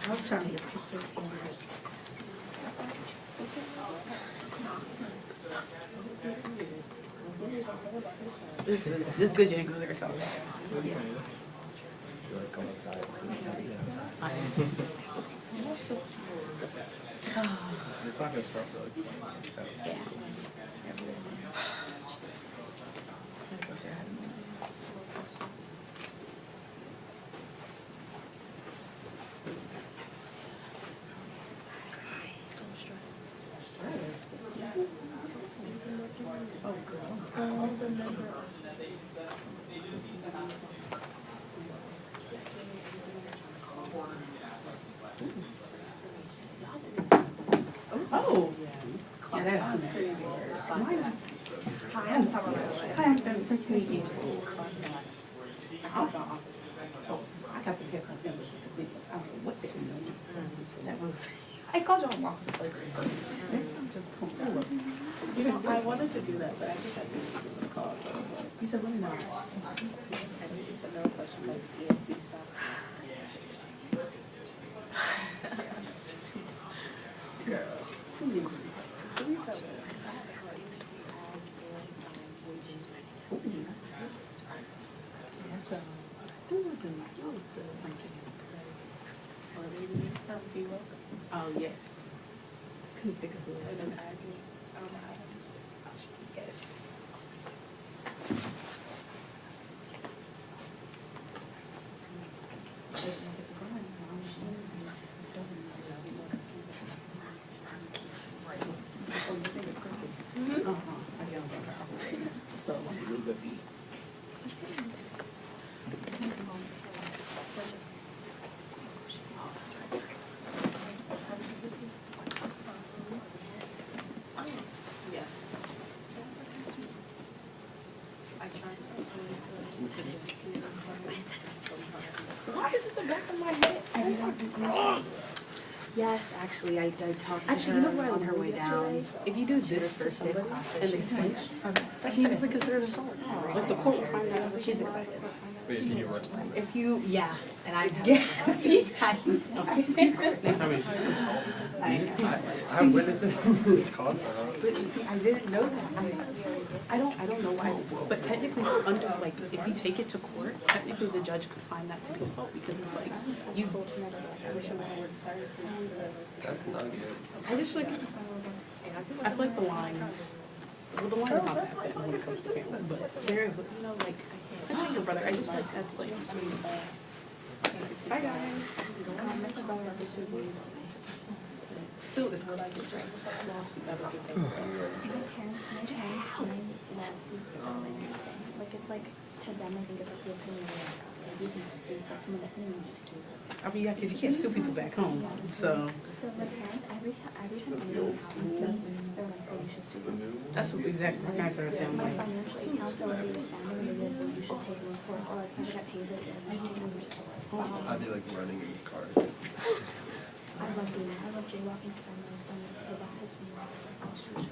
I was trying to get pictures for this. This is good, you ain't go there, so. Yeah. Go outside. It's not gonna start for like 20 seconds. Yeah. Oh, yeah, that's crazy. Hi, I'm Summer. Hi, I'm Ben. Nice to meet you. I got the pickup. That was the biggest. I don't know what they were. That was. I called you on walk the place. I'm just cool. You know, I wanted to do that, but I think I didn't give a call. He said, "Let me know." I think it's another question like ESC stuff. Girl, too easy. Oh, yes. Couldn't think of who it was. Yes. I yelled at her. So, we would be. Why is it the back of my head? Yes, actually, I did talk to Actually, her you know where I on her learned way yesterday? down. If you do this to somebody and they switch, that's technically considered assault. Like the court will find out that she's excited. Wait, if you work somewhere. If you, yeah, and I Yes, see? I mean, I have witnesses. It's called for her. But you see, I didn't know that. I don't know why, but technically, under like, if you take it to court, technically the judge could find that to be assault because it's like you. That's not good. I just like, I feel like the line. Well, the line is not that bad when it comes to family, but there's, you know, like, mentioning your brother. I just feel like that's like. Bye guys. Still is close. Lawsuit ever to take. My parents find lawsuits so interesting. Like it's like to them, I think it's like the opinion of you can sue, like someone that's not even sue. I mean, yeah, because you can't sue people back home, so. So my parents, every time anyone happens to them, they're like, oh, you should sue them. That's what exactly what I started saying. My Like, financial accounts are already responding, and it is like you should take them to court, or like if I got paid it, you should take them to court. I'd be like running in the car. I love doing that. I love jaywalking because I'm like, when the bus hits me, it's like, oh, street.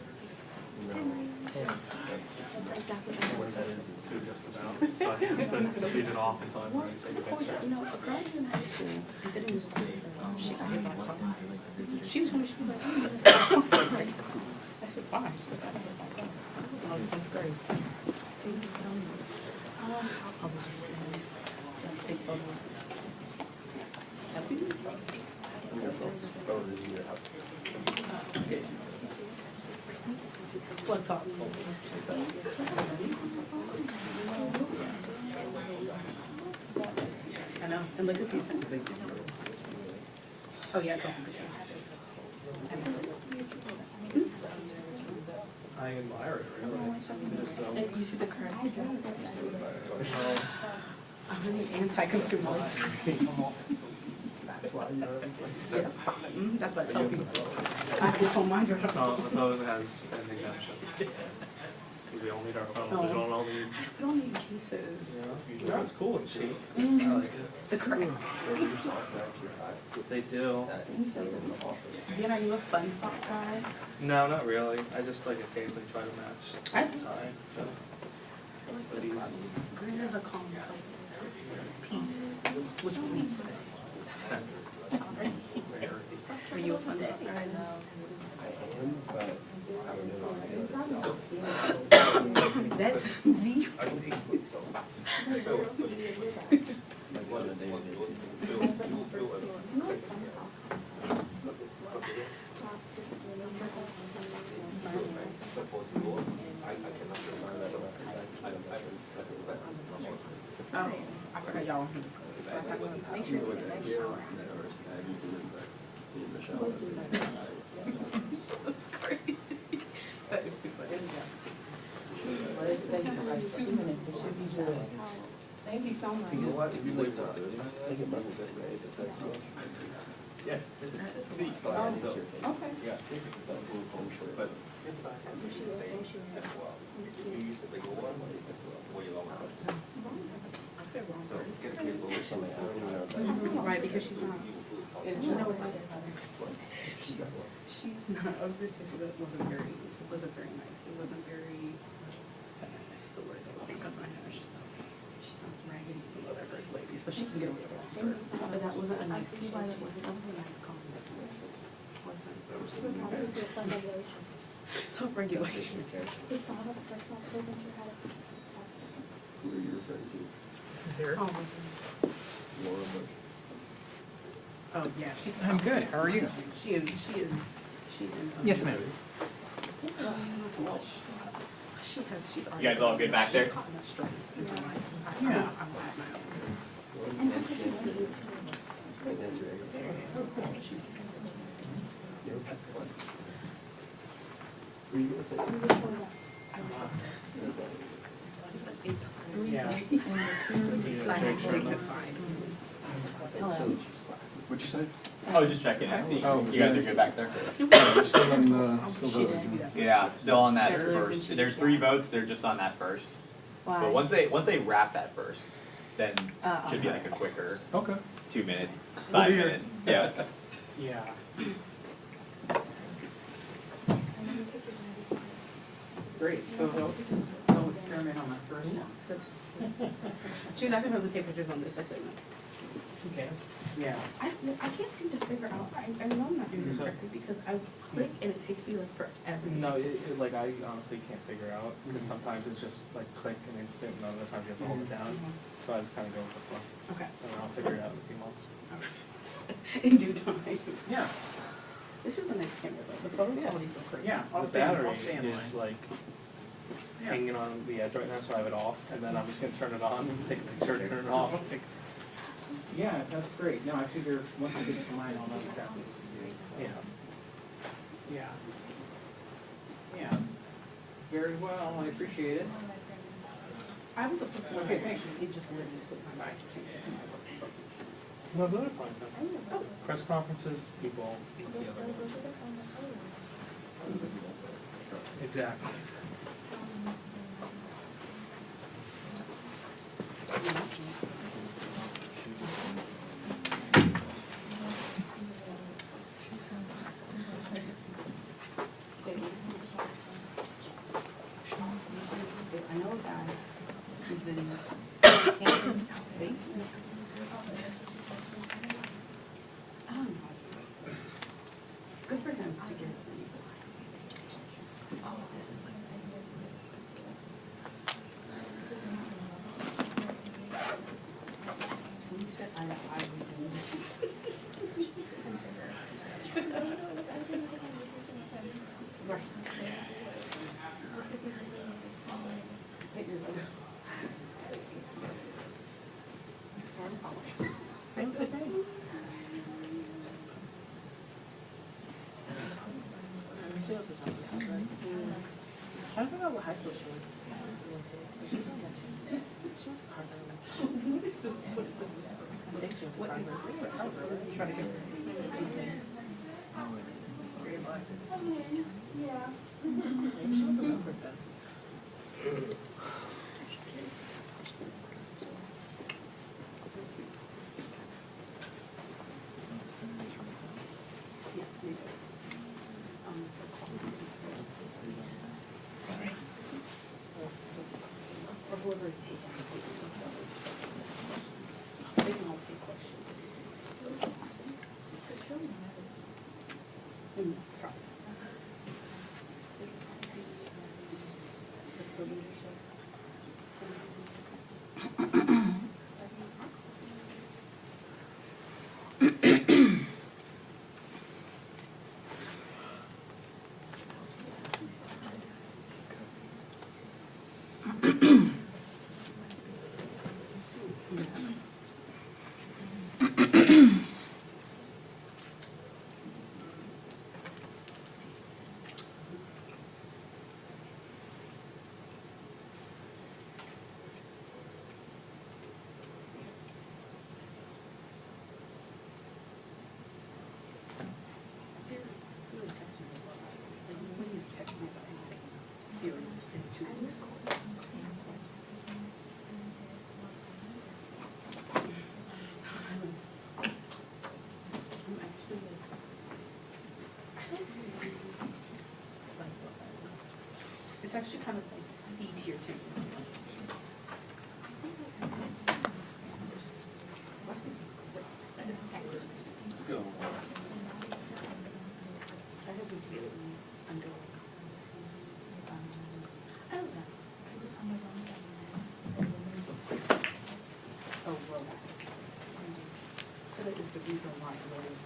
That's exactly What that is too, just about. So I have to feed it off until I'm ready to take a picture. you know, a girl in high school, didn't she got hit by a car. She was telling me, she was like, I said, why? She said, I got hit by a car. I was in 7th grade. They didn't tell me. I was just saying, let's take photos. Happy? I'm gonna throw this in your house. Plug talk. I know, and look at the pictures. Oh yeah, I I admire it, really. It's so, and you see the current. I'm really anti-consumer. that's why Yes. That's what I tell people. I have to phone my job. no, the phone has an exemption. We all need our phones, we don't all need, I don't need cases. you know, it's cool and cheap. I like it. The current. They do. Dan, are you a fun sock guy? No, not really. I just like occasionally try to match I the tie. So. But he's Green is a calm peace, which we centered. Very earthy. Are you a fun sock guy? That's me. Oh, I forgot y'all. Make sure you get that shower. That's crazy. That is too funny. Thank you so much. You know what? If you wait for 30, I think it must have been made. Yes, this is C. Okay. Yeah, basically the blue home shirt. But this side has the same as well. You use the bigger one or you lower it. So get a cable or something. I don't even know if that. Right, because she's not. You know what? She's not. I was gonna say it wasn't very nice. It wasn't very. That's the word that was being cut my hair. She sounds raggedy, the other first lady, so she can get away with it. But that wasn't a nice. That wasn't a nice comment. Wasn't. Self-regulation. It's not a personal privilege you had. Who are you referring to? This is here. Oh, my goodness. Laura Bush. Oh, yeah, she's. I'm good. How are you? She is. Yes, ma'am. She has, she's already. You guys all good back there? Yeah. Who are you going to say? Yeah. What'd you say? Oh, just checking and see. Oh, You guys are good back there? Still in, still voting. Yeah, still on that first. There's 3 votes, they're just on that first. But once they wrap that first, then should be like a quicker Okay. 2-minute, 5-minute. Yeah. Yeah. Great, so they'll experiment on that first one. June, I think I was to take pictures on this, I said no. Okay. Yeah. I can't seem to figure out, I know I'm not doing this correctly because I click and it takes me like forever. No, like I honestly can't figure out because sometimes it's just like click and instant, and other times you have to hold it down. So I just kind of go with the flow, Okay. and then I'll figure it out in a few months. In due time. Yeah. This is a nice camera though, the photo quality's so great. Yeah. The battery is like hanging on the edge right now, so I have it off, and then I'm just gonna turn it on, take a picture, turn it off. Yeah, that's great. No, I figure once I get to mine, I'll know exactly. Yeah. Yeah. Yeah. Very well, I appreciate it. I was supposed to. Okay, thanks. It just literally slipped my mind. No, they're fine. Press conferences, people. Exactly. I know a guy who's in Hampton basement. I don't know. Good for him to get it. Try to get It's actually kind of like C tier too. Let's go. I hope we can get it under. I don't know. Oh, well, that is the reason why lawyers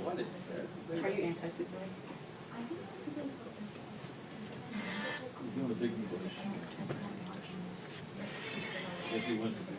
What is that? Are you anti-super? Doing a big push. If he wants to be.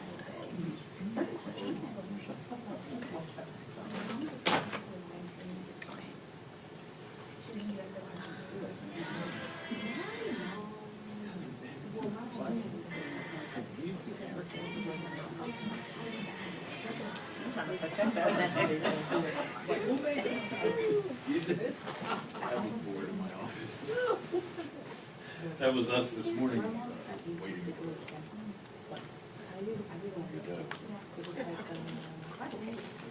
That was us this morning.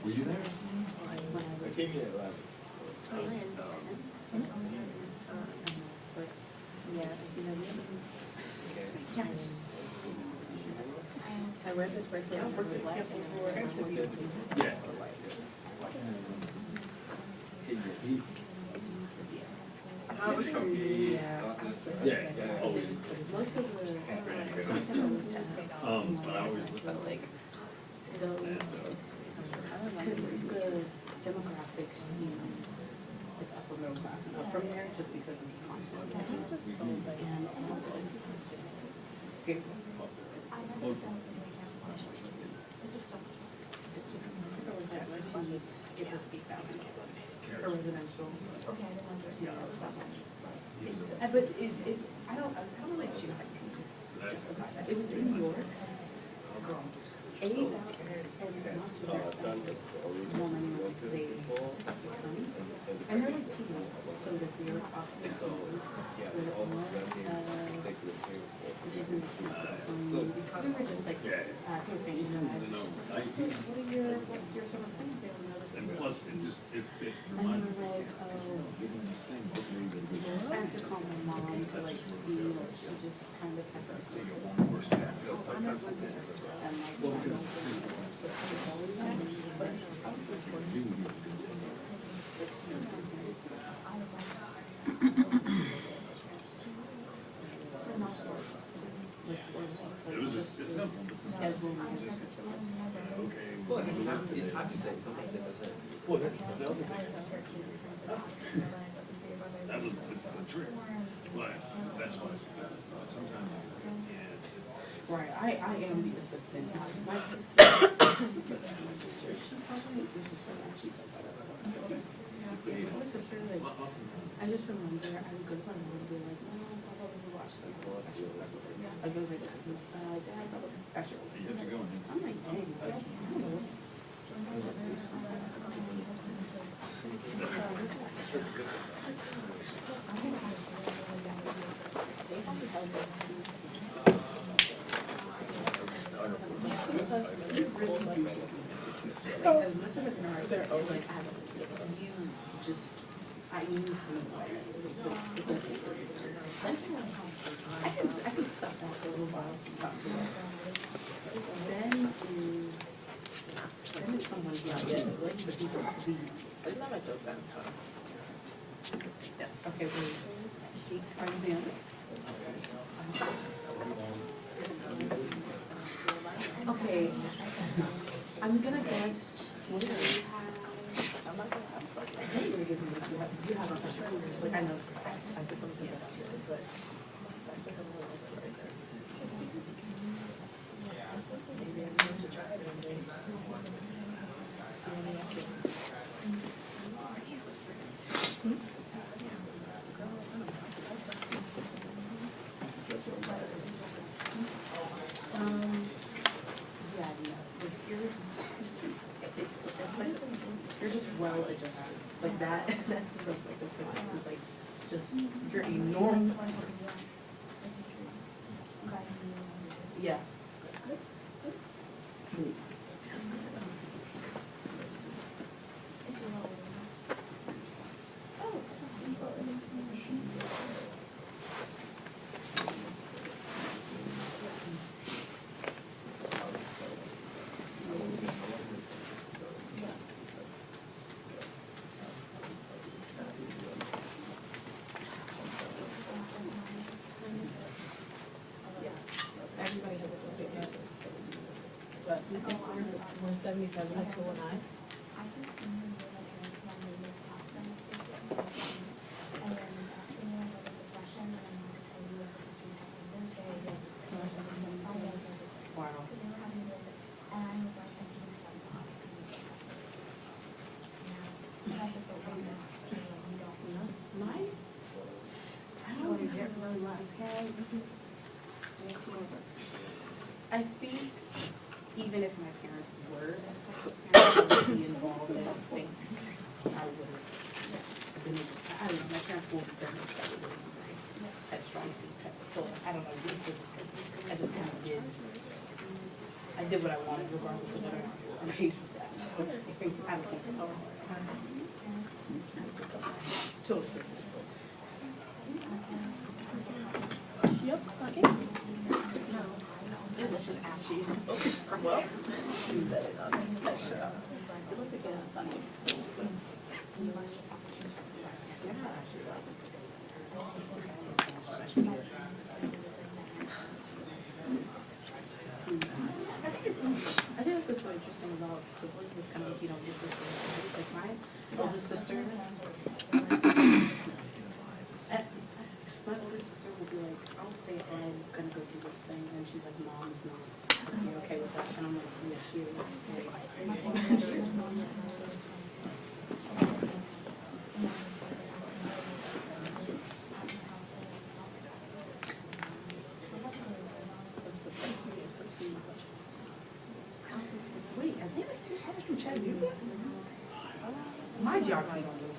Were you there? I came here last. I read this bracelet. Yeah. Yeah, always. Most of the, But I always look at like, those, because it's the demographics skews like upper middle class and up from there just because of the content. It was 8,000 for residential. But I don't like you justify that. It was in New York. 8 and not more money than they become. And they're like teens, so that the other options are we were just like, campaigning, and I was like, what's your summer plans? They don't know this. And plus, it just, it And they were like, oh, I have to call my mom to like see, like, she just kind of had her assistance. I'm not 100%. I'm like, I don't think it's always happening, but Well, that's the other thing. That was the trick. But that's why sometimes, yeah. Right, I am the assistant. My sister, my sister, she probably, she said that. Yeah, my sister, like, I just remember, I would go to my mom and be like, no, I'll probably watch the book. I go like, Dad, probably after. I'm like, dang, I don't know what's. As much as a nerd, they're always like, you just, I use me. I can suss out the little vials and talk to them. Then is someone who's not yet, like, but he's like, it's not like those guys. Yes, okay, wait. She, are you being honest? Okay, I'm gonna guess. What do you have? I'm not gonna have like you have a picture. Like I know I did some stuff, but maybe I'm going to try it one day. You're just well adjusted. Like that, that's the first way to put it. It's like, just, you're a normal. Yeah. Everybody has a budget, but I think we're 177 to 109. Wow. Mine? I don't get really like I think even if my parents were be involved, I don't think I would have been able to. I don't know, my parents won't be very much that strong. So I don't know, I just kind of did. I did what I wanted regardless of whether I'm paid for that. So I don't think so. Totally. Yep, stockings. Let's just ask you. Well, you better not. You look again, funny. I think that's what's so interesting about siblings. It's kind of like you don't get this. Like my older sister. My older sister will be like, I'll say, oh, I'm gonna go do this thing, and she's like, Mom, it's not. You're okay with that? And I'm like, yeah, she is. Wait, I think it's 2 hours from Chattanooga. My geography don't do it.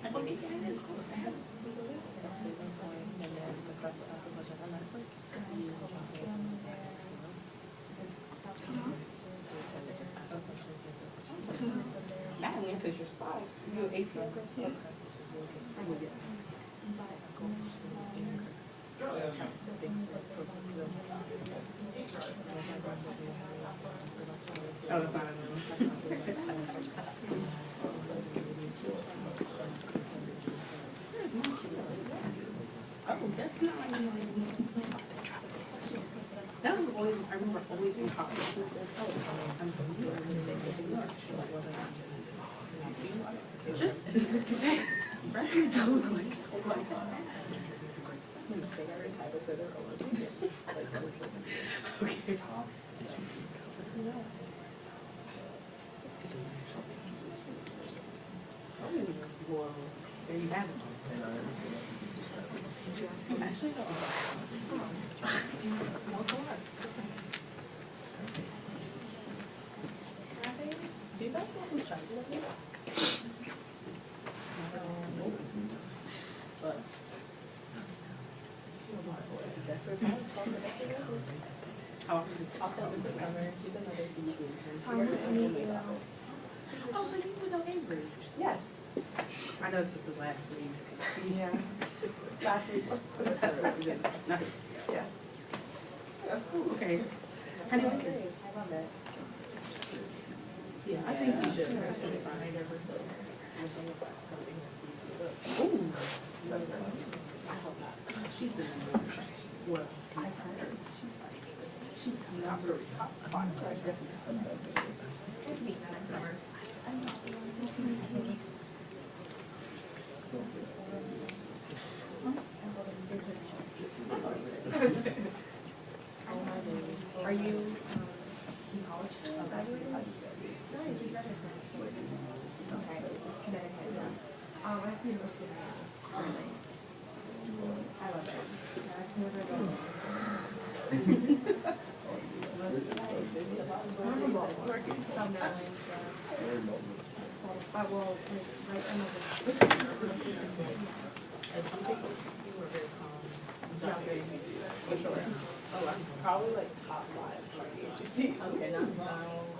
I think it is close to heaven. That answers your spot. You have ACL growth? I would, yes. Oh, that's not oh, that's not that was always, I remember always in college. Oh, I'm from New York. I was like, oh my God. Okay. Well, there you have it. Actually, no. Do you guys know who's trying to look it up? But that's where it's how often do you Also, this is Summer, she's another CBD intern. Oh, so you know Avery? Yes. I know this is the last week. Yeah. Last week. That's what we did. No. Yeah. Okay. How do you like it? I love it. Yeah, I think you should. Ooh. I hope not. She's been in the workshop. Well, I've heard. she's number five. Definitely. Nice to meet you next summer. Are you in college? Nice, you graduated from okay, Connecticut, yeah. I went to the University of Miami. I love it. That's never going. Some knowledge, I will, right, I know for sure. Oh, I'm probably like top 5 for WDCA. Okay, no.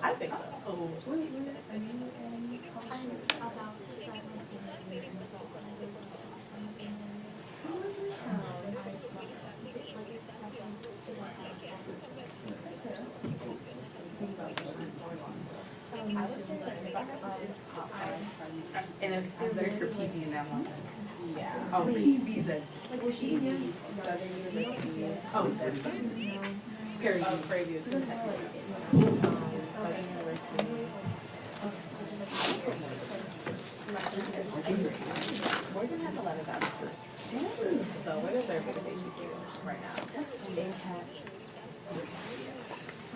I think so. Oh, wait, I mean, I'm about to start my senior year in And if there's your PB in that one. yeah. Oh, PB's a. Like, she knew Southern University. Oh, that's Perry. Oh, Prairie in Texas. Southern University. Morgan has a lot of that. So what is their biggest issue right now? Impact.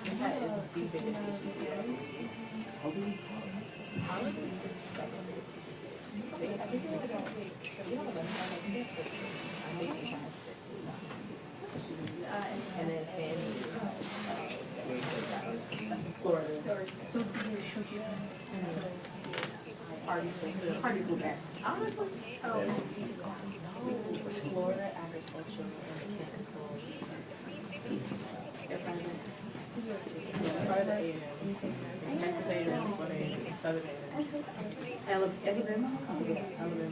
Impact is the biggest issue. And then Florida. So parties will pass. Honestly, Florida agriculture and mechanical. Florida A&M, Texas A&M, Southern A&M. Alabama? Alabama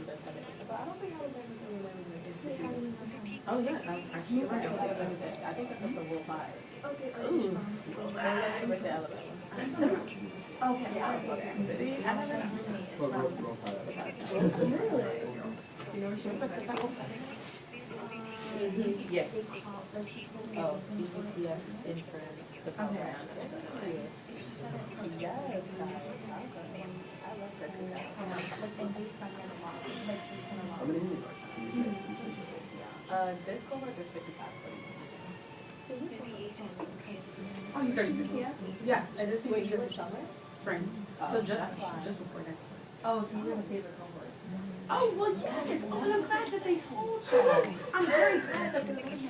does have it. But I don't think Alabama's really learning the Oh, yeah, actually, you're right. I think that's up to Rule 5. Ooh. I would say Alabama. Okay, yeah, okay. See, I never know. Really? You know what she was like? Yes. Oh, CBCF intern. Okay. Yes. This cohort is 55. Oh, you're 36? Yeah, and this Wait, week, you're in summer? spring. Oh, So just that's fine. before next spring. Oh, so you're in a favorite cohort? Oh, well, yes. Oh, I'm glad that they told you. I'm very glad that they told you.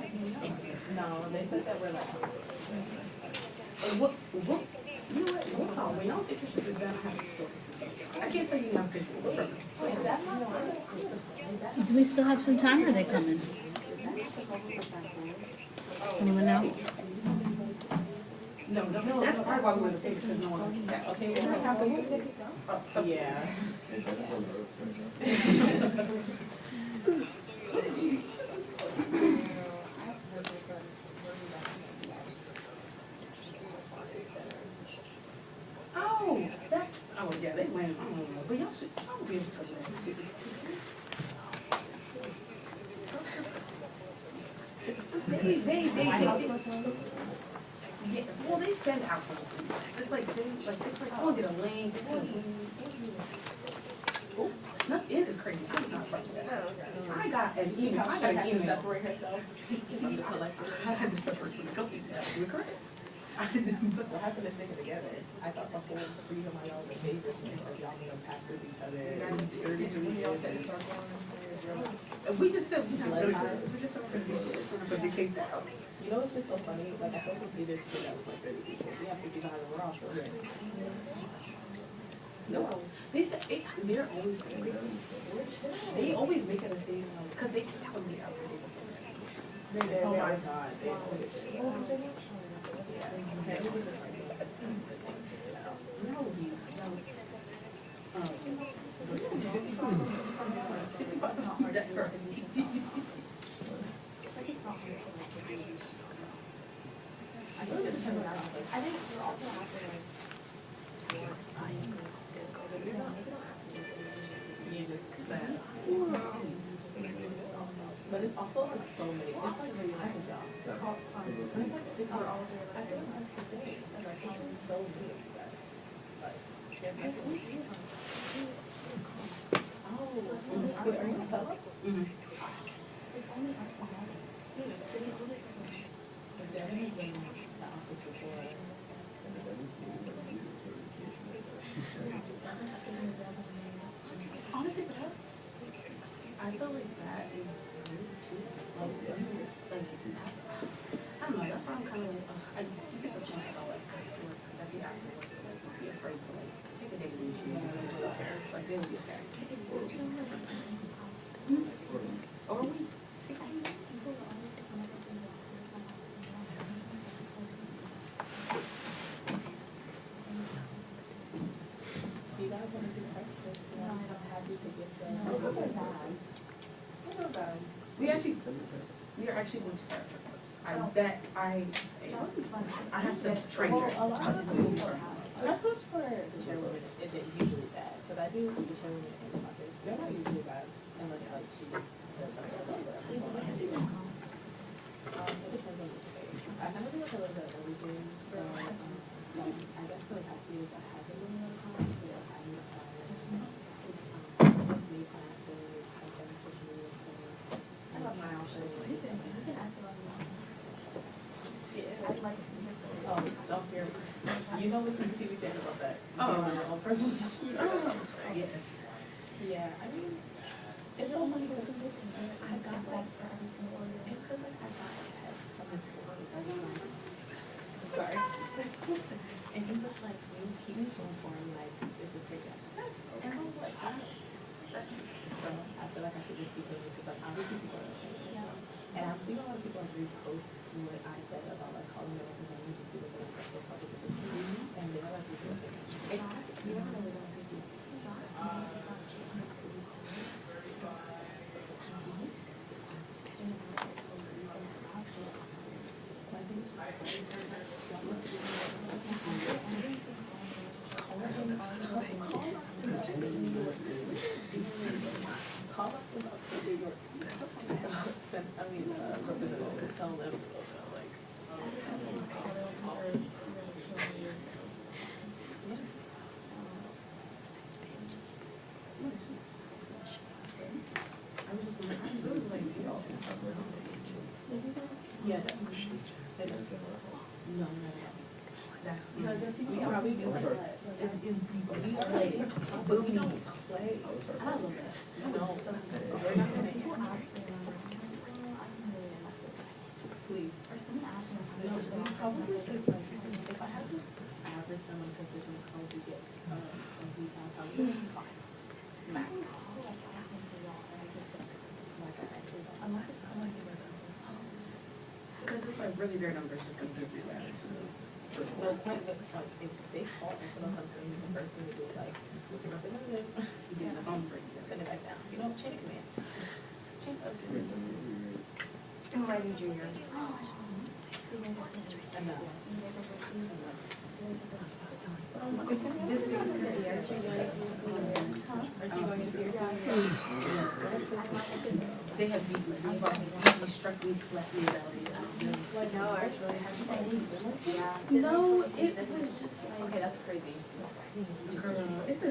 No, they said that we're like. What, you know what, we'll talk. When y'all get your shit done, I have to sort this. I can't tell you how good it is. Wait, that's not Do we still have some time, or are they coming? Anyone know? No, that's part of why we were the because no one. yeah, okay, we're gonna have to. Oh, so Yeah. Oh, that's, oh, yeah, they went, I don't know, but y'all should probably be able to cover that. Yeah, well, they send out postings. It's like, someone get a link. Oh, it's not, And even I got an email. Separate herself from the collective. I had to separate from the company. You're correct. But what happened is sticking together. I thought the whole reason why y'all were favorites was because y'all made a pact with each other. We just said we just said we're gonna do this, but they kicked out. You know, it's just so funny. Like I felt it's easier to put out like 30 people. We have 55 and we're all still there. No, they said they're always they always make it a thing because they kick somebody out. Oh my God, they always say. That's right. I think you also have to like. But it's also like so many. It's like really nice job. It's like 6 hours all day. I feel like that's the thing. Like it's just so big. Like, oh, are you stuck? It's only us now. City office. But there has been the office before. Honestly, I feel like that is really too. Like, I don't know. That's why I'm kind of like, I pick up something about like work. If you ask me what to like, be afraid to like take a day to leave you. Like they would be scared. Or we. You guys want to do breakfast? I'm happy to get them. We are actually going to start this. I bet I have to train her. That's good for the chairwoman. Isn't usually bad, because I do the chairwoman and the mothers. They're not usually bad unless like she just says something about it. It depends on the day. I kind of do like a little bit of everything. So I guess for the past few years I have been doing a lot of time. Oh, don't scare me. You know what's in the TV stand about that? Oh, on personal social media. Yes. Yeah, I mean, it's so funny because I got like for every single order. It's because like I got a text from this order. Sorry. And he was like, you keep me so informed, like, this is crazy. And I was like, so I feel like I should just keep doing it because like obviously people are and I'm seeing a lot of people like repost what I said about like calling their representatives and people that are so public and they're like reposting. And you don't know what I'm thinking. Call up with New York. I mean, representative, tell them, like, yeah, that's no. That's we probably do like that. We are like boomies. I love that. No, we're not gonna please. Or someone asked me No, we probably should, like, if I had to average them in a position, I'd probably get max. Unless it's someone who's like, because it's like really their numbers just gonna give you that. No point, but like if they call and put on something, the first thing you do is like, what's your representative? You get in the phone, send it back down. You know, chain of command. Chain of command. I'm writing junior. They have these struck me, slapped me down. No, actually, yeah. No, it was just like, okay, that's crazy. That's crazy. Girl, it's a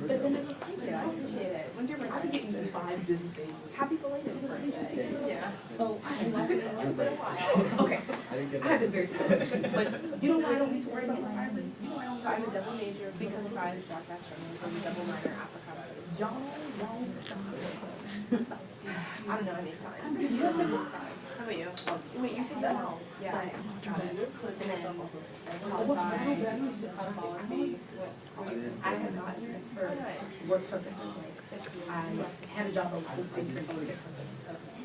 But then it was like, yeah, I appreciate it. When's your birthday? I'm getting you 5 business days. Happy belated birthday. Yeah. So it's been a while. Okay. I have been very specific, but you know why I don't need to worry about my Ireland? You know why I don't? So I'm a double major because I broadcast journalism, I'm a double minor Africa. Y'all stop. I don't know, I make time. You have to work time. How about you? Wait, you said that? Yeah. I'm trying to put in policy. I have not for work purposes. I had a job I was posting for something.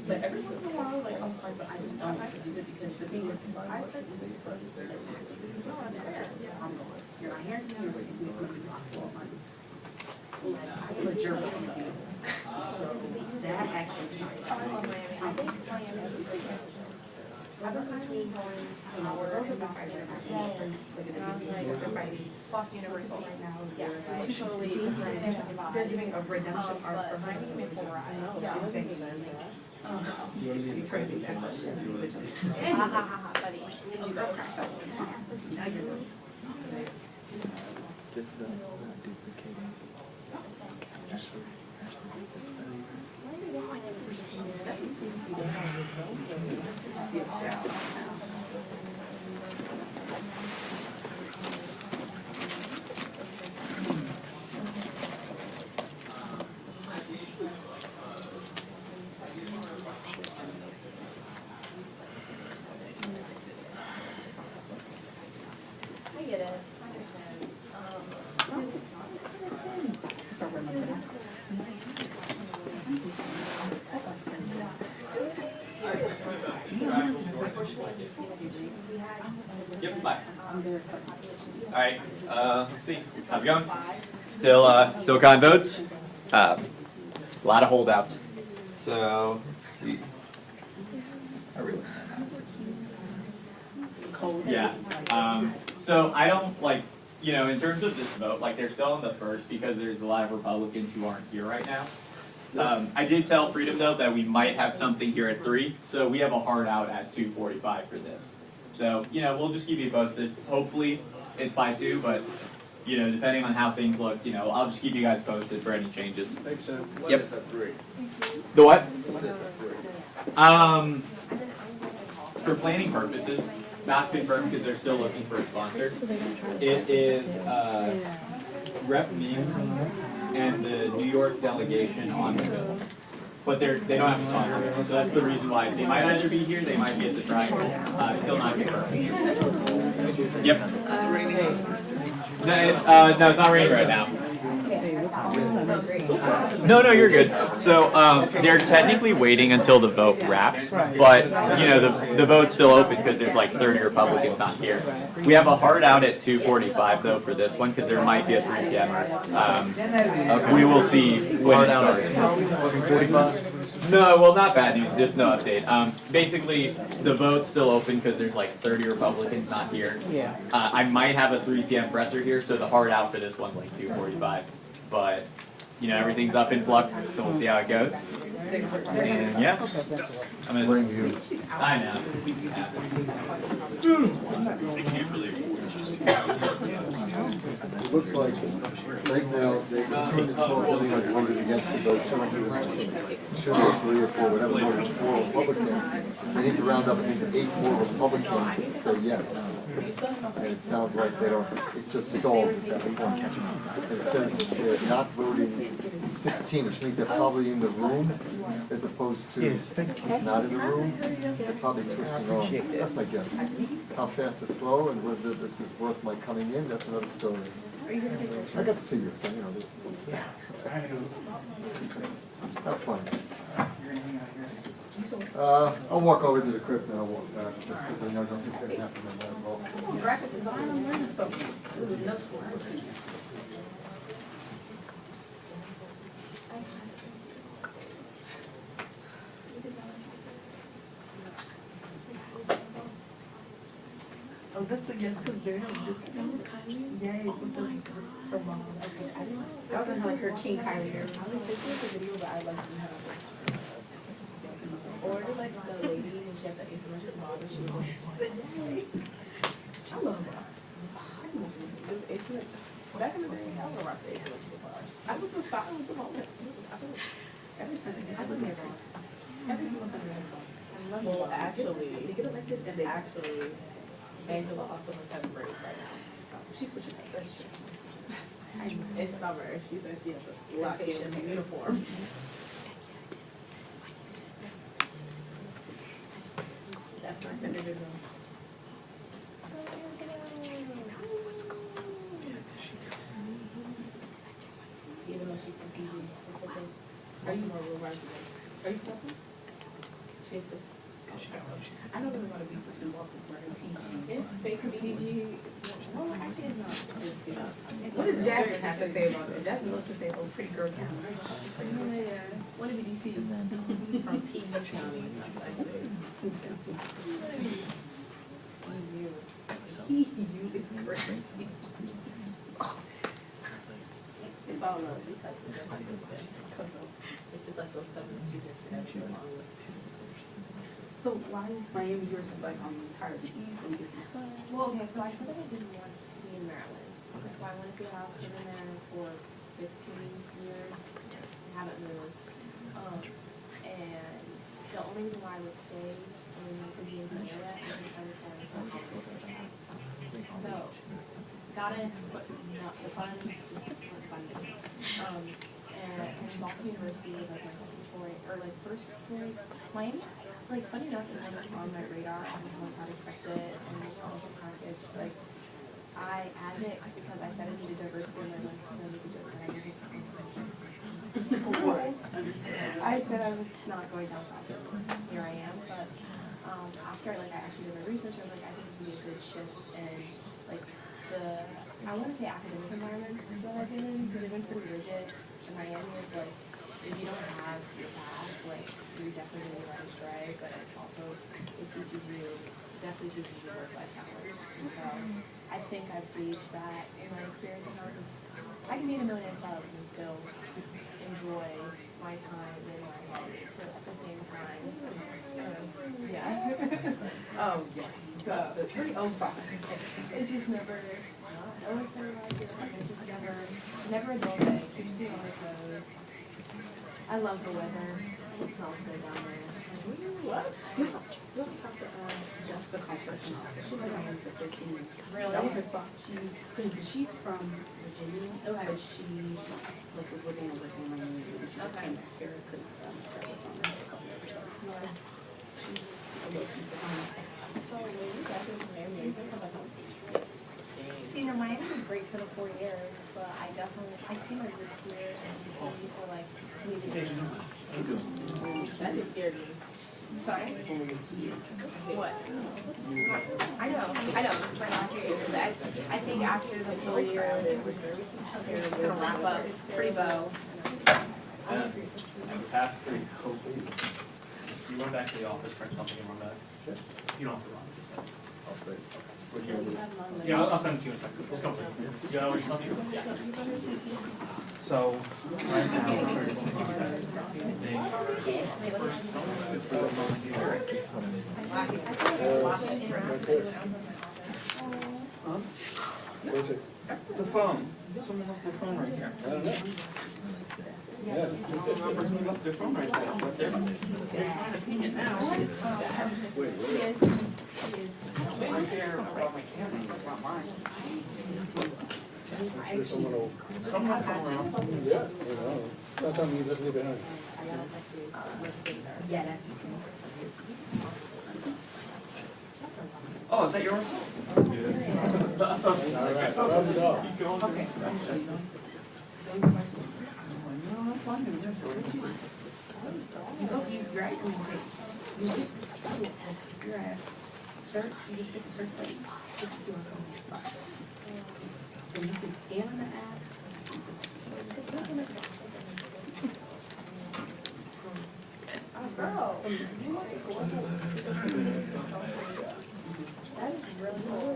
But every once in a while, like, I'll start, but I just don't like to use it because the thing is, I start using it for I'm going, you're not hearing me, you're going to be locked for money. Like, I am a journalist, so that actually. I was between going to Howard and Boston University right now. Yeah, it's totally different. They're doing a redemption arc for my name and for you want to be training that much. Ha ha ha, buddy. Oh, girl, crash out. Now you're good. Just duplicating. I get it. I understand. Yep, bye. Alright, let's see. How's it going? Still counting votes? A lot of holdouts. So, let's see. Are we looking at that? Yeah. So I don't like, you know, in terms of this vote, like they're still in the first because there's a lot of Republicans who aren't here right now. I did tell Freedom though that we might have something here at 3, so we have a hard out at 2:45 for this. So, you know, we'll just keep you posted. Hopefully it's by 2, but, you know, depending on how things look, you know, I'll just keep you guys posted for any changes. Makes sense. Yep. What is that 3? The what? What is that 3? For planning purposes, not confirmed because they're still looking for a sponsor. It is Rep. Means and the New York delegation on the bill. But they don't have a sponsor, so that's the reason why. They might either be here, they might be at the triangle. Still not confirmed. Yep. No, it's not raining right now. No, you're good. So they're technically waiting until the vote wraps, but you know the vote's still open because there's like 30 Republicans not here. We have a hard out at 2:45 though for this one because there might be a 3 p.m. We will see when it starts. No, well, not bad news, just no update. Basically, the vote's still open because there's like 30 Republicans not here. I might have a 3 p.m. presser here, so the hard out for this one's like 2:45. But, you know, everything's up in flux, so we'll see how it goes. And yeah, I'm gonna blame you. I know. It happens. They can't really. It looks like right now they turned it voted against the vote. Should be 3 or 4, whatever, voted 4 Republicans. They need to round up, I think, 8 more Republicans to say yes. And it sounds like they don't, it's just stalled at that point. And it says they're not voting 16, which means they're probably in the room as opposed to not in the room. They're probably twisting on. That's my guess. How fast or slow and whether this is worth my coming in, that's another story. I got to see you, so you know. Have fun. I'll walk over to the crypt and I'll walk back, just because I know I don't think that happened in that moment. Graphic design, I'm learning something. Ooh, nuts for it. Oh, that's a yes, because they're not yes, with the her mom. Okay, I didn't know. I was in like her King Kylie hair. I was thinking of the video that I like to have. Or like the lady. she had the asymmetric ball, and she was like, I love that. Back in the day, I would rock the asymmetrical ball. I was the style of the moment. Every Sunday, I would never. Every single Sunday. Well, actually, Angela also must have braids right now. She's switching up. That's true. It's summer. She says she has a lock in uniform. That's my individual. Even though she's from PG, it's okay. Are you more real right? Are you supposed to? Chase it. I don't really want to be such a walking for PG. It's fake PG. Well, actually, it's not. What does Jasmine have to say about it? Jasmine loves to say, oh, pretty girl town. Yeah. What did you see from PG County? He uses crazy. It's all love because it's just like those it's just like those stuff that you just have to along with. So why Miami? Yours is like on the entire East and get some sun. Well, okay, so I said that I didn't want to be in Maryland. So I wanted to get out. I've been there for 16 years. Haven't moved. And the only reason why I would stay in the DMV area is because I was going to college. So got it, but not the funds, just weren't funded. And Boston University was like my second choice, or like first choice. Miami, like funny enough, it wasn't on my radar. I was like not accepted, and it was also package. Like I added it because I said I needed diversity in my list, and I needed diversity. I said I was not going down south. Here I am, but after like I actually did my research, I was like, I think this would be a good shift, and like I want to say academic environments that I've been in, because they've been pretty rigid. In Miami, is like if you don't have your path, like you're definitely going to run astray, but it's also it teaches you work-life balance. And so I think I've reached that in my experience in college. I can be in a million clubs and still enjoy my time in my life, but at the same time, yeah. Oh yeah. The 305. It's just never. I always say like it's just never a dull day. Keeps me on my toes. I love the weather. It smells good down there. What? We'll talk to just the conference. She's been on for 13 years. Really? That was her spot. She's from Virginia. Okay. But she like was living in Miami. And she just came back here because started on her a couple of years ago. Yeah. She's a little piece So when you graduate from Miami, you're gonna come back home. Yes. See, no, Miami was great for the 4 years, but I see my roots here, and I see people like leaving. That just scared me. Sorry? What? I know, my last year, I think after the 4 years, it's gonna wrap up pretty bow. And the task for you, you run back to the office, print something and run back. You don't have to run, just like. Yeah, I'll send it to you in a second. Just come through. You got what you're talking about? So, right now, we're just going to keep you guys The phone. Someone left their phone right here. I don't know. Someone left their phone right there. What's their opinion now? Right there about my camera, about mine. Someone come around. Yeah. That's something you just leave behind. Yes. Oh, is that yours? All right. Thumbs up. Keep going. Okay. No, I'm fine. Oh, you right. Your ass. Search, you just hit search button. And you can scan on the app. Girl, you want to go that is really cool.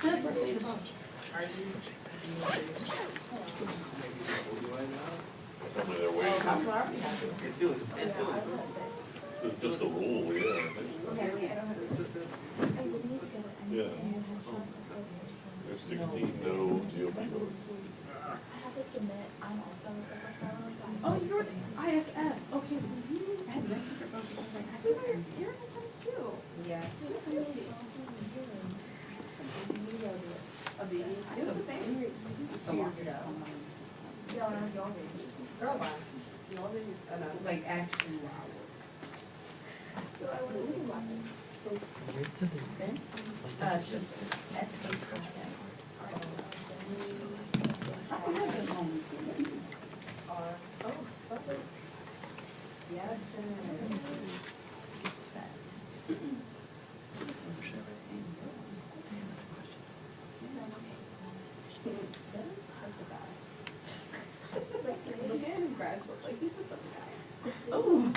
That's what they do. It's just a rule, yeah. Like actually wow. Look at his grad book, like he's just such a guy. Oh.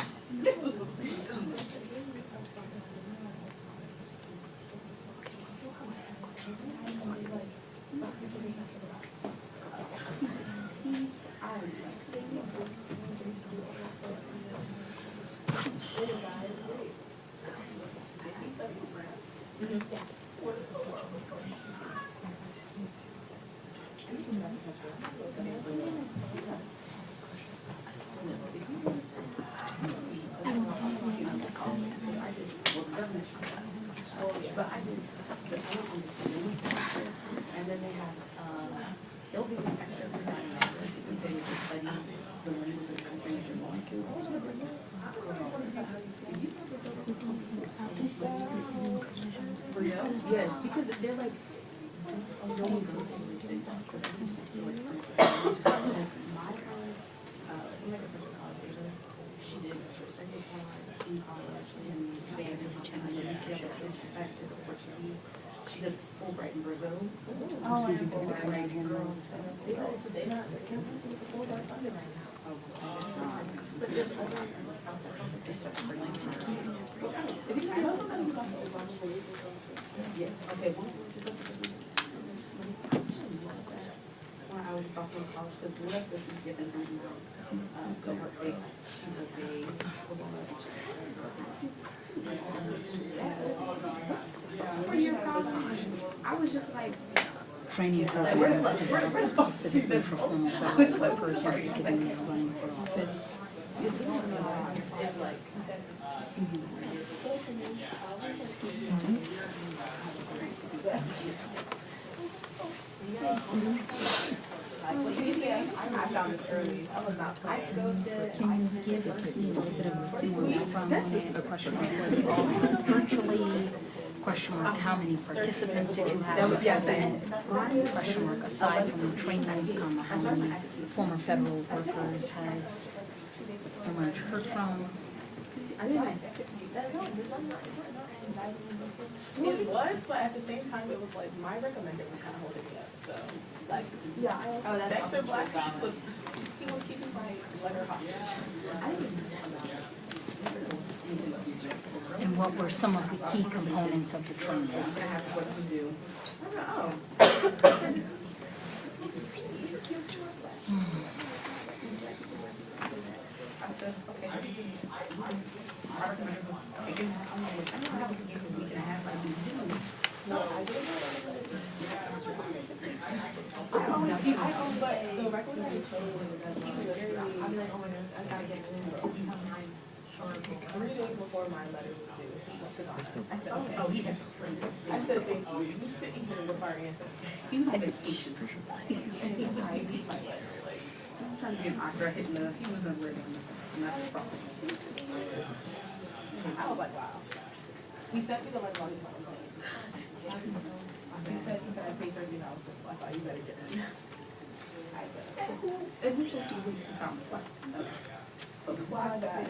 And then they have, they'll be extra providing that if you say you can study the language of the country that you're going to. For real? Yes, because they're like, oh, no one goes to English, they don't, because I think they're like, my college, she did her second part in college in Spanish, and Portuguese. She did Fulbright in Brazil. Oh, I am Fulbright. They're not, their campus is Fulbright funded right now. But there's other outside companies. If you know somebody who got the Obama relief, yes, okay. When I was a sophomore in college, because we left the CCF and then go her state, she was a four-year college. I was just like, Training programs developed specifically for former federal workers interested in running for office. it's like, I found this early. I was not. I scoped it. Can you give me a little bit of more background on it? A question mark, virtually, question mark, how many participants did you have? And question mark, aside from the trainings, comma, how many former federal workers has emerged heard from? It was, but at the same time, it was like my recommender was kind of holding me up. So, like, Dexter Black was keeping my letter hostage. And what were some of the key components of the training? Three days before my letter was due, I said, okay. Oh, he had I said, thank you. You sitting here with our ancestors. he was on vacation. And he would read my letter. Like, I'm trying to get an opera hit me. He was a weird one. And that's the problem. I was like, wow. He sent me the letter while he was on the plane. He said, I paid $30. I thought you better get it. I said, okay, cool. And we just do what we found. So why that?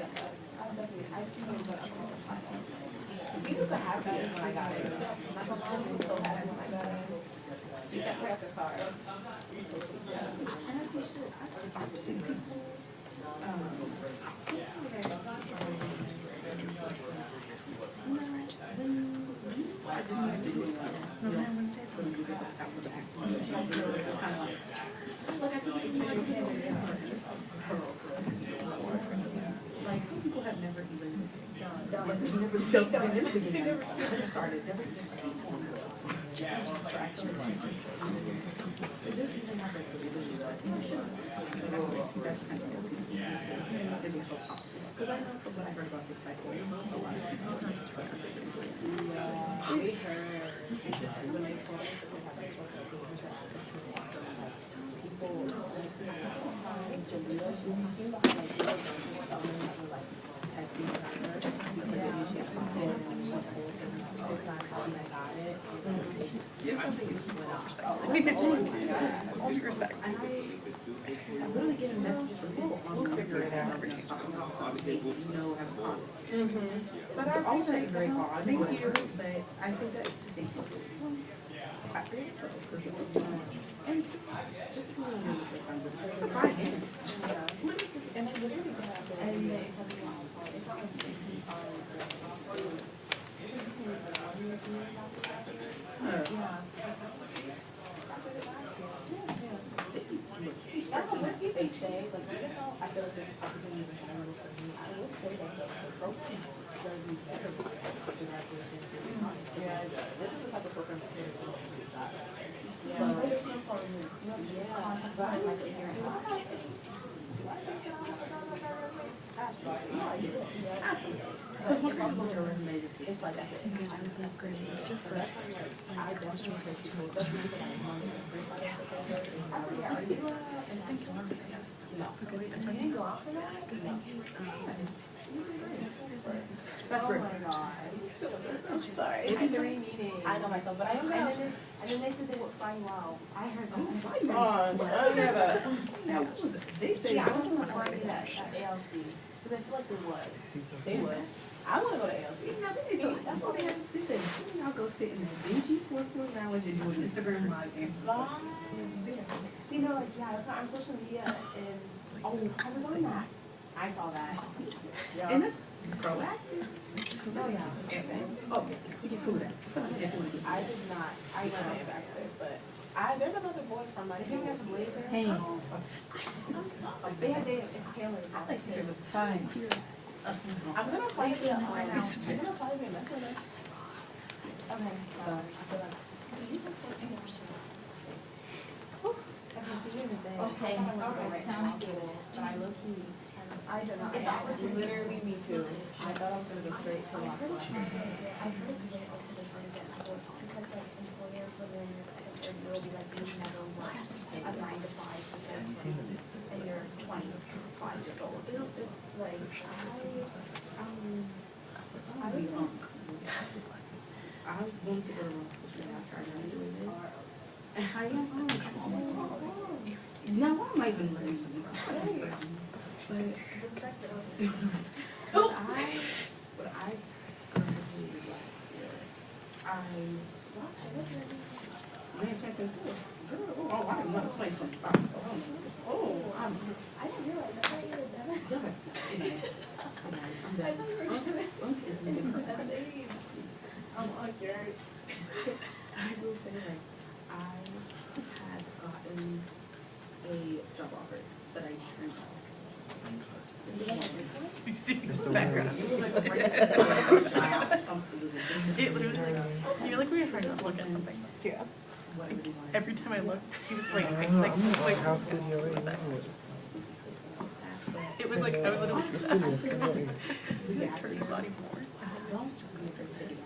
I see him, but I'm all excited. He was the happiest when I got it. My mom was so happy when I got it. He sent me up the car. And as he should. I've seen people. Like, some people have never even started, never even because I know from what I heard about this cycle, a lot of when they told us that they have people Jalila, she was talking about how like the other girls were like texting her, but then she had to say it and she told her it's not how I got it. There's something is going on. All due respect. And I'm literally getting messages from people on figure it out. Talking about something you know have a problem. But I appreciate very hard. Thank you. But I think that to say something. I think so because it's and just doing it the first time because I am. And then literally and then it's not like let's see they say, like, even though I feel like there's opportunity for me, I would say that the program does be better for graduation. Yeah, this is the type of program that cares about that. Yeah, but I like to hear it. Because once I'm looking at your resume, it's like that. I was upgraded. Is this your first? I definitely want to people, especially for like money. That's great. Oh my God. I'm sorry. It's a 3 meeting. I know myself, but I am and then they said they would fly you out. I heard them. They say I don't want to party at ALC. Because I feel like they was. I want to go to ALC. That's what they said. I'll go sit in that dingy 4th floor lounge and do an Instagram live and see, you know, like, yeah, it's not on social media, and oh, I was on that. I saw that. Yeah. And it's proactive. Oh, yeah. Oh, you get food at. I did not. I went out back there, but there's another boy from my team has a blazer. Hey. They had it's tailored. I like to hear this. Fine. I'm gonna play it right now. I'm gonna play it right now. Okay. So I feel like. Okay. Sounds good. But I look cute. I don't know. Literally me too. I thought I was gonna go straight to law school. I heard today also the same thing. Because like employers will be like, you never work a 9 to 5 position, and you're 25 years old. It'll just like I was I wanted to go to law school after I graduated. And I am now why am I even learning something about this? But I graduated last year. Man, checking oh, I am not 2025. I didn't realize that. I thought you were done. I'm done. I'm scared. I will say, like, I had gotten a job offer that I turned down. It literally was like, you're like, we were trying to look at something. Yeah. Like, every time I looked, he was like, How studio is it was like, I was literally asking like, turn your body more. I was just gonna drink this.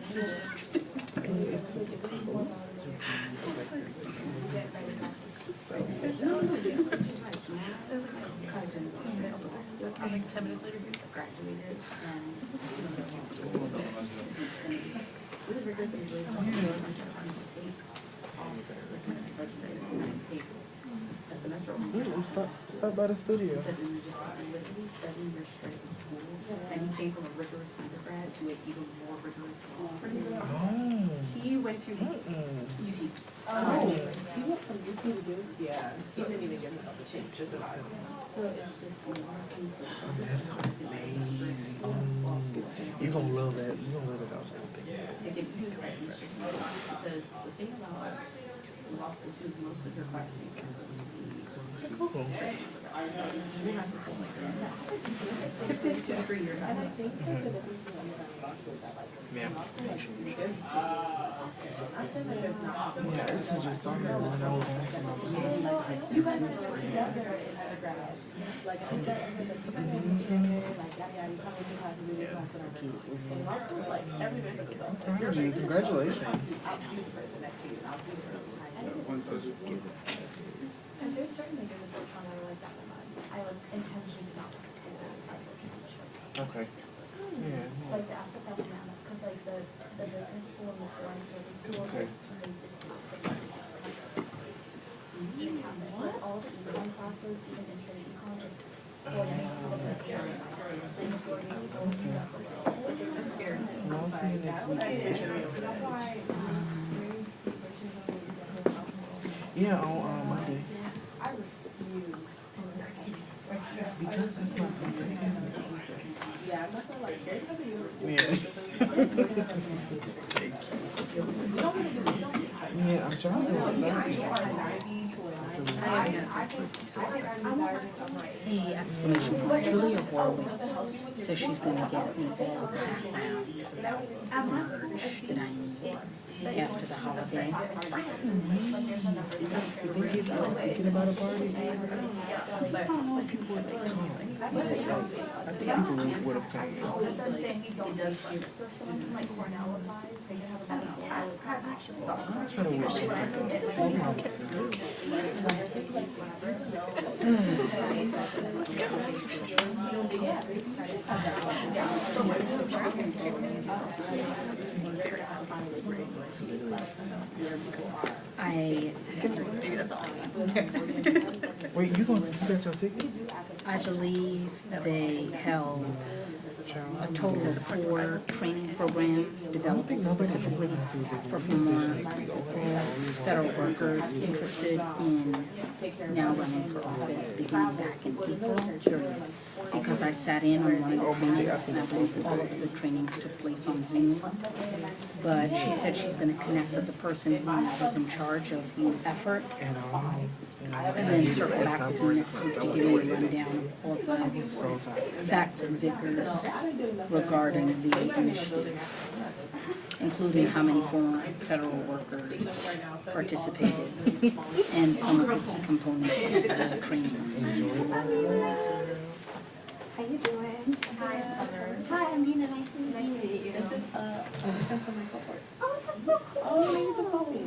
He was just like, there's like cousins. And like 10 minutes later, he's like, graduated. And With rigorous and really hard work, I'm just trying to take the semester and take a semester off. Stop by the studio. But then we just literally 7 years straight in school, and he came from a rigorous undergrad to an even more rigorous law school. He went to UT. He went from UT to Duke. Yeah, he didn't even give himself a chance to survive. So it's just working. That's amazing. You're gonna love that. You're gonna love it out there. Taking because the thing about law school too, most of your classmates are going to be you have to feel like that. Took this 2 to 3 years. And I think that the difference between law school is that like law school like I'm saying like there's not Yeah, this is just on there when I was you guys are together in undergrad. Like I think that everyone's like you guys are together, like yeah, you come into class and do this class whatever. In law school, like everybody's like yourself. Congratulations. I'll do the person next to you. I'll do the person behind you. And there's certainly good approach on where like that one. I like intentionally did not go to school. Okay. Yeah. Like the asset that went out, because like the business school and the foreign service school, Okay. they just not but all the econ classes, even intro to econ, it's coordinated with the parent. So you coordinate with the That's scary. Well, I'll see you next week. That's why, Yeah, on Monday. I refuse. Because that's my Yeah, I'm not gonna like, very happy you were. Yeah. Yeah, I'm trying to do Hey, exclamation point, Julia Horowitz says she's gonna get me all the background merch that I need after the holiday. You think he's thinking about a party? I think people would come. I think people would have come. That's what I'm saying, we don't do it. So if someone from like Cornell applies, they can have a medical actually. I'm trying to wish Maybe that's all I need. Wait, you got your ticket? I believe they held a total of 4 training programs developed specifically for former federal workers interested in now running for office beginning back in April. Because I sat in on one of the trainings and I believe all of the trainings took place on Zoom. But she said she's going to connect with the person who was in charge of the effort and then circle back with me next week to give me a rundown of all the facts and figures regarding the initiative, including how many former federal workers participated and some of the key components of the trainings. How you doing? Hi, I'm Summer. Hi, I'm Nina. Nice to meet you. This is Kim from my cohort. Oh, that's so cool. Oh, you just told me.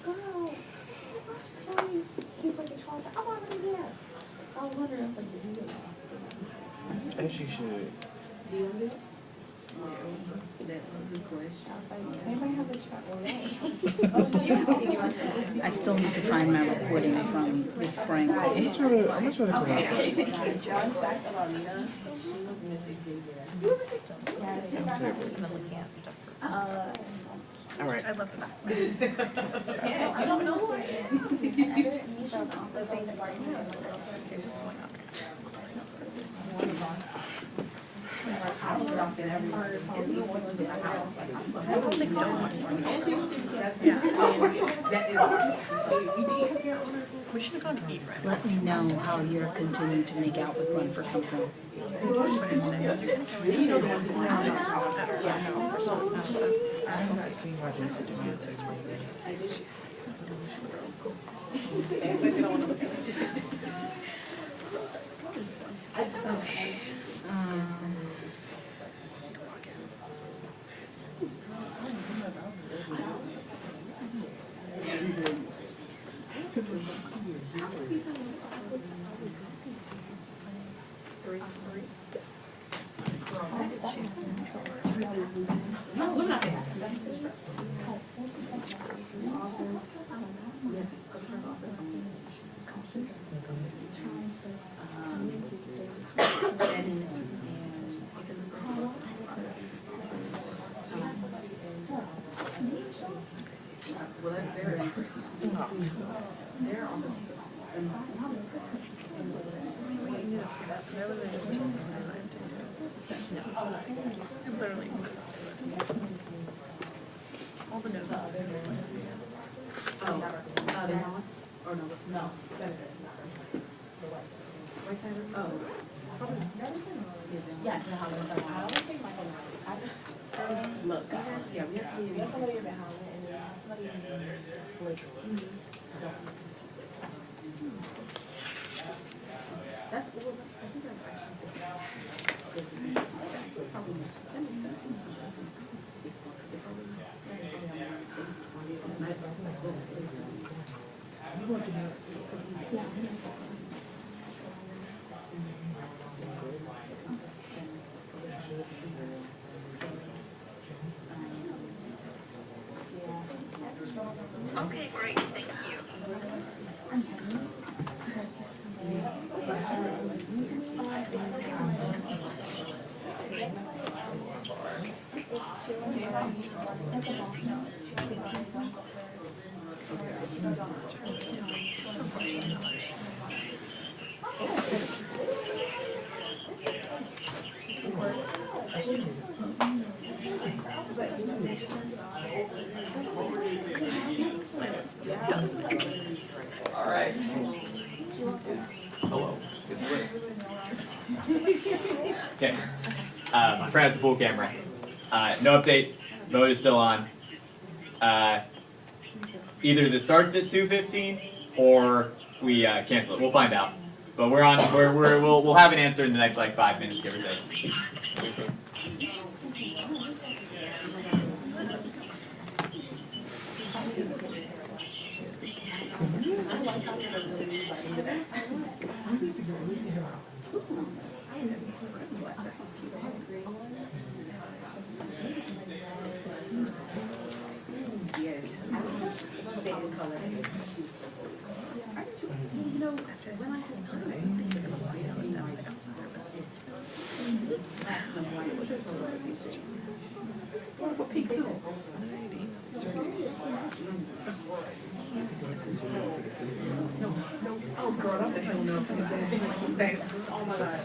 Girl. Oh my gosh, Kelly. He's like a child. Oh, I'm here. I was wondering if like the video was. As she should. Do you want to do it? That good question. Anybody have the chat? I still need to find my recording from this spring. I'm gonna try to come out. Fun fact about Nina, she was Miss Xavier. All right. I love that. Yeah, I don't know what. I was locked in every part. Is the one was in the house. I don't think we don't watch porn. And she was that's Yeah. That is. We should have gone to eat right. Let me know how you're continuing to make out with Run for Something. You know the ones who are on top. Yeah, no, for some, no, that's. I have not seen my message in my text message. Okay. It's literally. All the notes. Or no, Senator. Right side. Oh. Yes, no, I don't think Michael knows. Look, yeah, we have somebody in the house and then somebody in the like. That's well, I think that's actually probably that makes sense. You want to know? Yeah. All right. Hello. It's lit. Okay. My friend at the pool camera. No update. Vote is still on. Either this starts at 2:15 or we cancel it. We'll find out. But we're on. We'll have an answer in the next like 5 minutes, give or take. Oh, girl, I don't know if oh my God.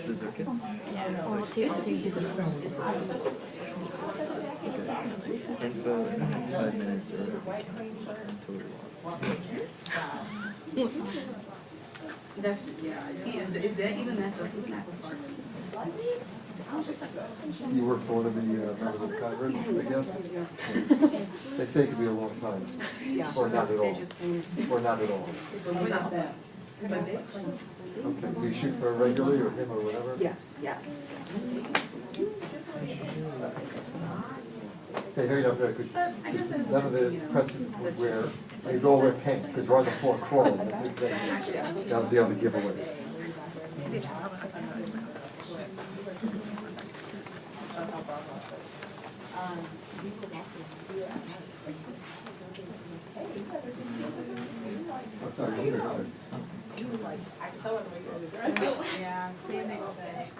The circus? Or to use it. Info in the next 5 minutes or until we're lost. That's, yeah, see, is that even that's a food apple part? You work for one of the members of Congress, I guess? They say it could be a long time, or not at all, or not at all. We're not that. But they, Okay, do you shoot for regularly or him or whatever? yeah, yeah. Hey, hurry up there, because none of the presidents would wear, they'd all wear tanks, because we're on the fourth floor, and that's it. That was the other giveaway. I'm sorry, what's your name? Yeah, I'm seeing they say,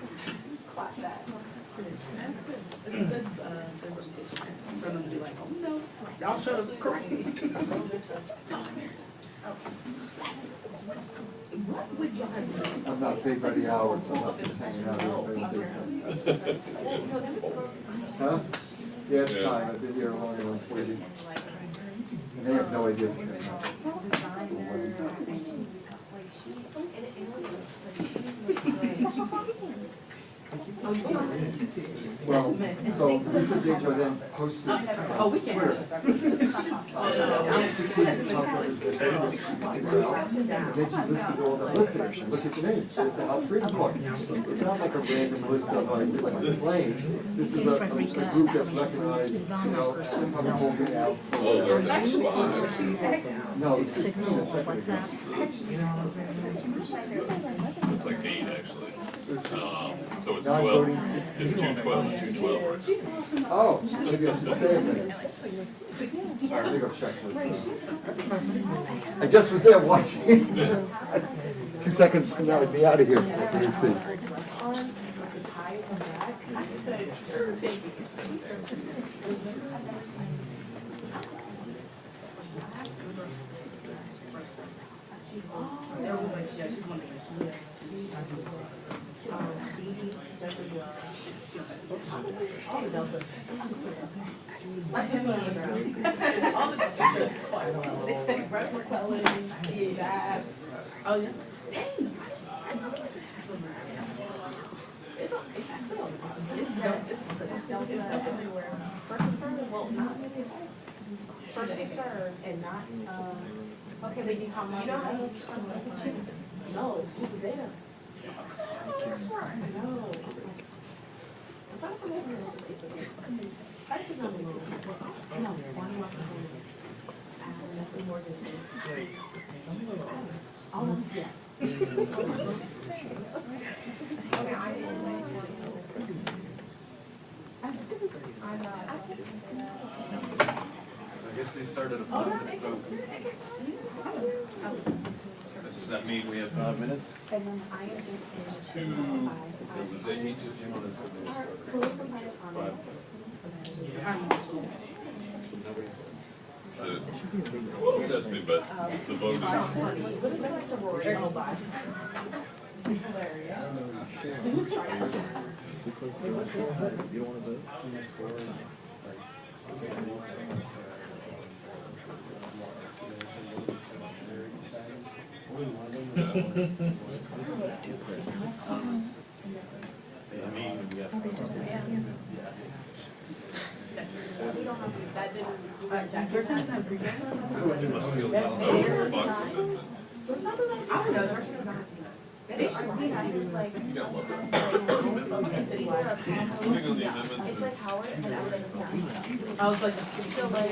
clap that. That's good. It's a good reputation. For them to be like, oh, no, y'all showed up correctly. What would y'all have done? I'm not big by the hours, so I'm not just hanging out here. Huh? Yeah, it's fine, I've been here long enough waiting. And they have no idea what's going on. Well, so Lisa Dejo then posted on Twitter. And then she listed all the listeners, look at the names, it's about 3 o'clock. It's not like a random list of like claims, this is a group that's recognized, you know, coming home out. No, it's 16 Signal, a second ago. WhatsApp. It's like 8 actually. So it's 9 12, voting. it's 212 and 212. Oh, maybe I should stay a minute. All right, let me go check. I just was there watching. 2 seconds from now, I'd be out of here. Let me see. Oh, yeah. First to serve and not, okay, but you how much? No, it's people there. No. I guess they started a 5-minute vote. Does that mean we have 5 minutes? And then I am just in. They need to join us. Political side of comments. Necessity, but the vote is. You don't wanna vote? You must feel down the boxes, isn't it? They should be having like. You gotta love it. It's either a combo. It's like Howard and I would understand. I was like, So like,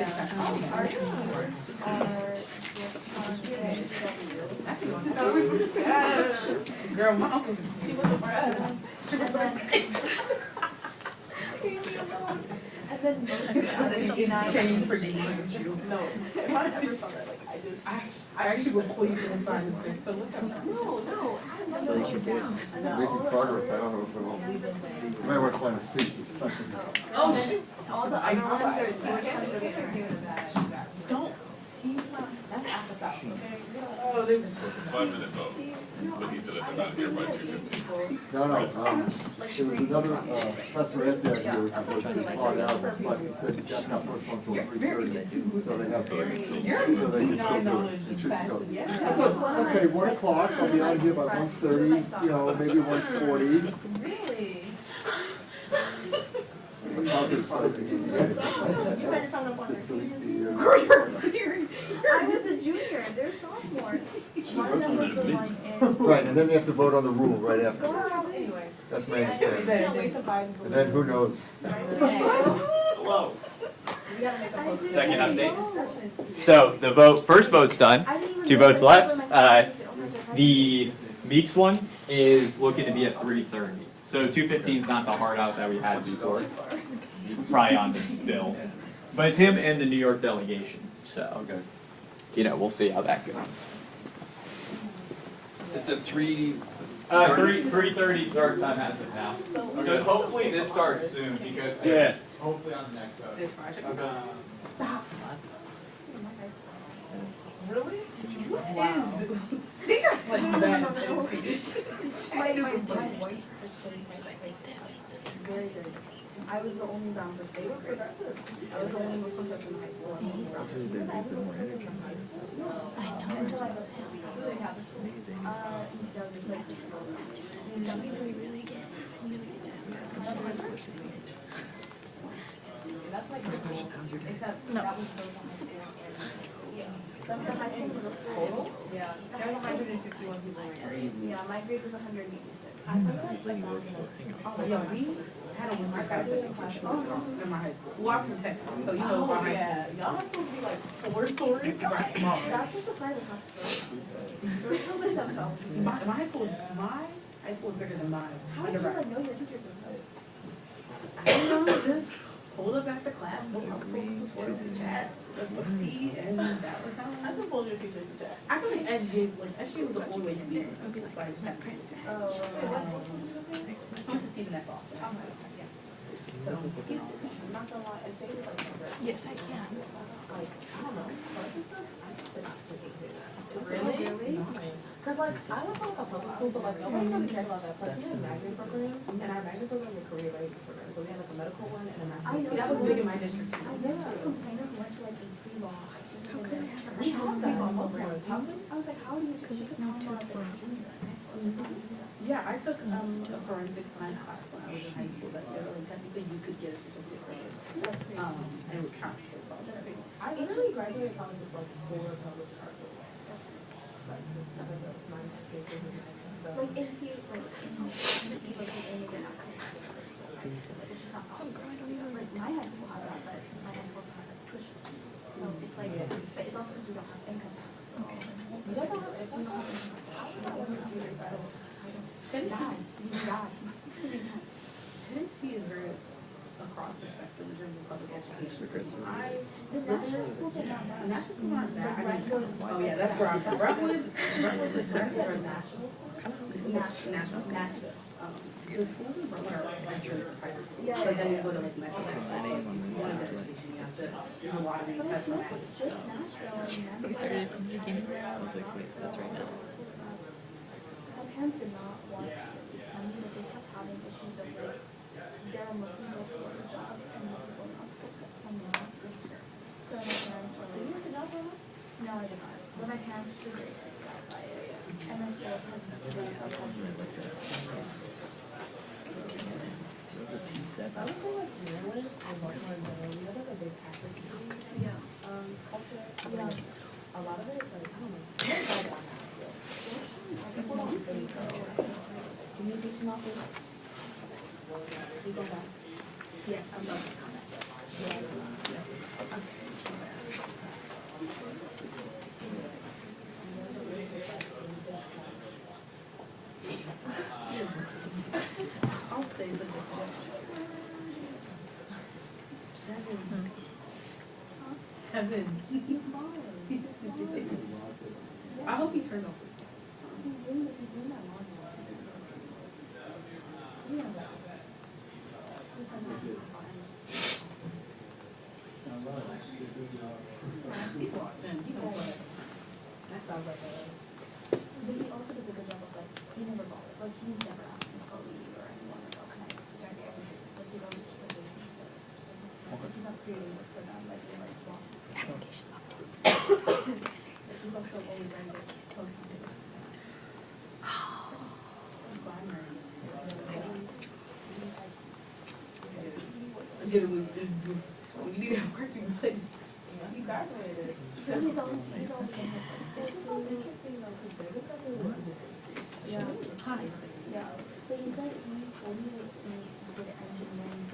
our girl, my uncle's. she wasn't for us. And then most of the other Came for you. No, if I ever saw that, like, I actually will pull you to the side and say, so what's up? no, I never wrote down. Making progress, I don't know if it will. You might want to find a seat. Oh, shoot. All the other ones are. Don't. That's after Oh, they were. 5-minute vote, but he said if they're not here by 2:15. No, there was another professor at that here, which was supposed to be called out, but he said that's not supposed to until 3:30. So they have to, so they can still do it. It should go. Okay, 1 o'clock, I'll be out here by 1:30, you know, maybe 1:40. Really? I was a junior, they're sophomores. One of them was the one in. Right, and then they have to vote on the rule right Go after. around anyway. That's my I understanding. can't wait to buy. And then who knows? Hello. We gotta make a post. Second update. So the first vote's done. 2 votes left. The Meeks one is looking to be at 3:30. So 2:15 is not the hard out that we had before. Probably on the bill. But it's him and the New York delegation. So, you know, we'll see how that goes. It's at 3. 3:30 start time as of now. So hopefully this starts soon because hopefully on the next vote. It's Friday. Stop. Really? Wow. Like that. My white very good. I was the only brown person. They were progressive. I was the only Muslim person in high school. I know. Until I was that's like except that was both in high school and yeah. Some of the high school was a total. Yeah. There was 151 people in my grade. Yeah, my grade was 186. I Yeah, we had a women's basketball class in my high school. Well, I'm from Texas, so you know my high school. Y'all have to be like Four stories. Right, tomorrow. that's like the size of half the My high school is bigger than mine. How did you like know your teachers and stuff? I don't know, just pulled up after class, pulled up towards the chat, the C, and that was how I just pulled your teachers to chat. I feel like SG was the only way to be there. So I just had to Oh, so what? I went to Stephen F. Austin. So he's, I'm not gonna lie, SJ is like Yes, I can. like, I don't know, but it's not, I just did not think it did. Really? Cause like, I went to like a public school, but like, nobody really cared about that. Plus, we had a magnet program, and our magnet program was a career writing program, so we had like a medical one and a master's. That was big in my district. I know, I complained of went to like a pre-law. We had that program. I was like, how do you, cause it's not too far. Yeah, I took a forensic science class when I was in high school, that technically you could get a certificate for this. That's crazy. And it would count as well. I literally graduated college with like 4 public art. Like NCA, like some girl I don't even like. My high school had that, but my high school had like tuition. So it's like, but it's also because we don't have income tax. So you guys don't have income tax. Tennessee is very across the spectrum in terms of It's for Christmas. The national schools are not bad. National schools aren't bad. Oh, yeah, that's where I'm from. Brentwood is national. National. The schools in Brentwood are actually private schools, but then you go to like metropolitan. One of the education, you have to do a lot of test for math. We started from the beginning. I was like, wait, that's right now. My parents did not want to send me, but they kept having issues of like, they're Muslim, they're for their jobs, and the people not supposed to come in this year. So my parents were like, you have a job for us? No, I did not. But my parents were very freaked out by it. And my school also had very hard time with it. P7. I would say like Maryland and Baltimore in general, we have like a big Catholic culture. A lot of it, like, I don't know. People don't say go. Do you need to come off this? We go back. Yes, I'm not gonna comment. I'll stay as a Kevin. He's fine. I hope he turned off his phone. He's doing that long. Yeah. That sounds like a. But he also does a good job of like, he never bothers. Like, he's never asked me to go leave or anyone or go connect. Like, he's always just like, he's not creating work for them. Like, they're like, well. Application update. He's also always trying to post something. You need to have working, but he graduated. He's always been his like, It's so interesting though, because they're the type of yeah. Hi. Yeah. But he said he told me that he did engineering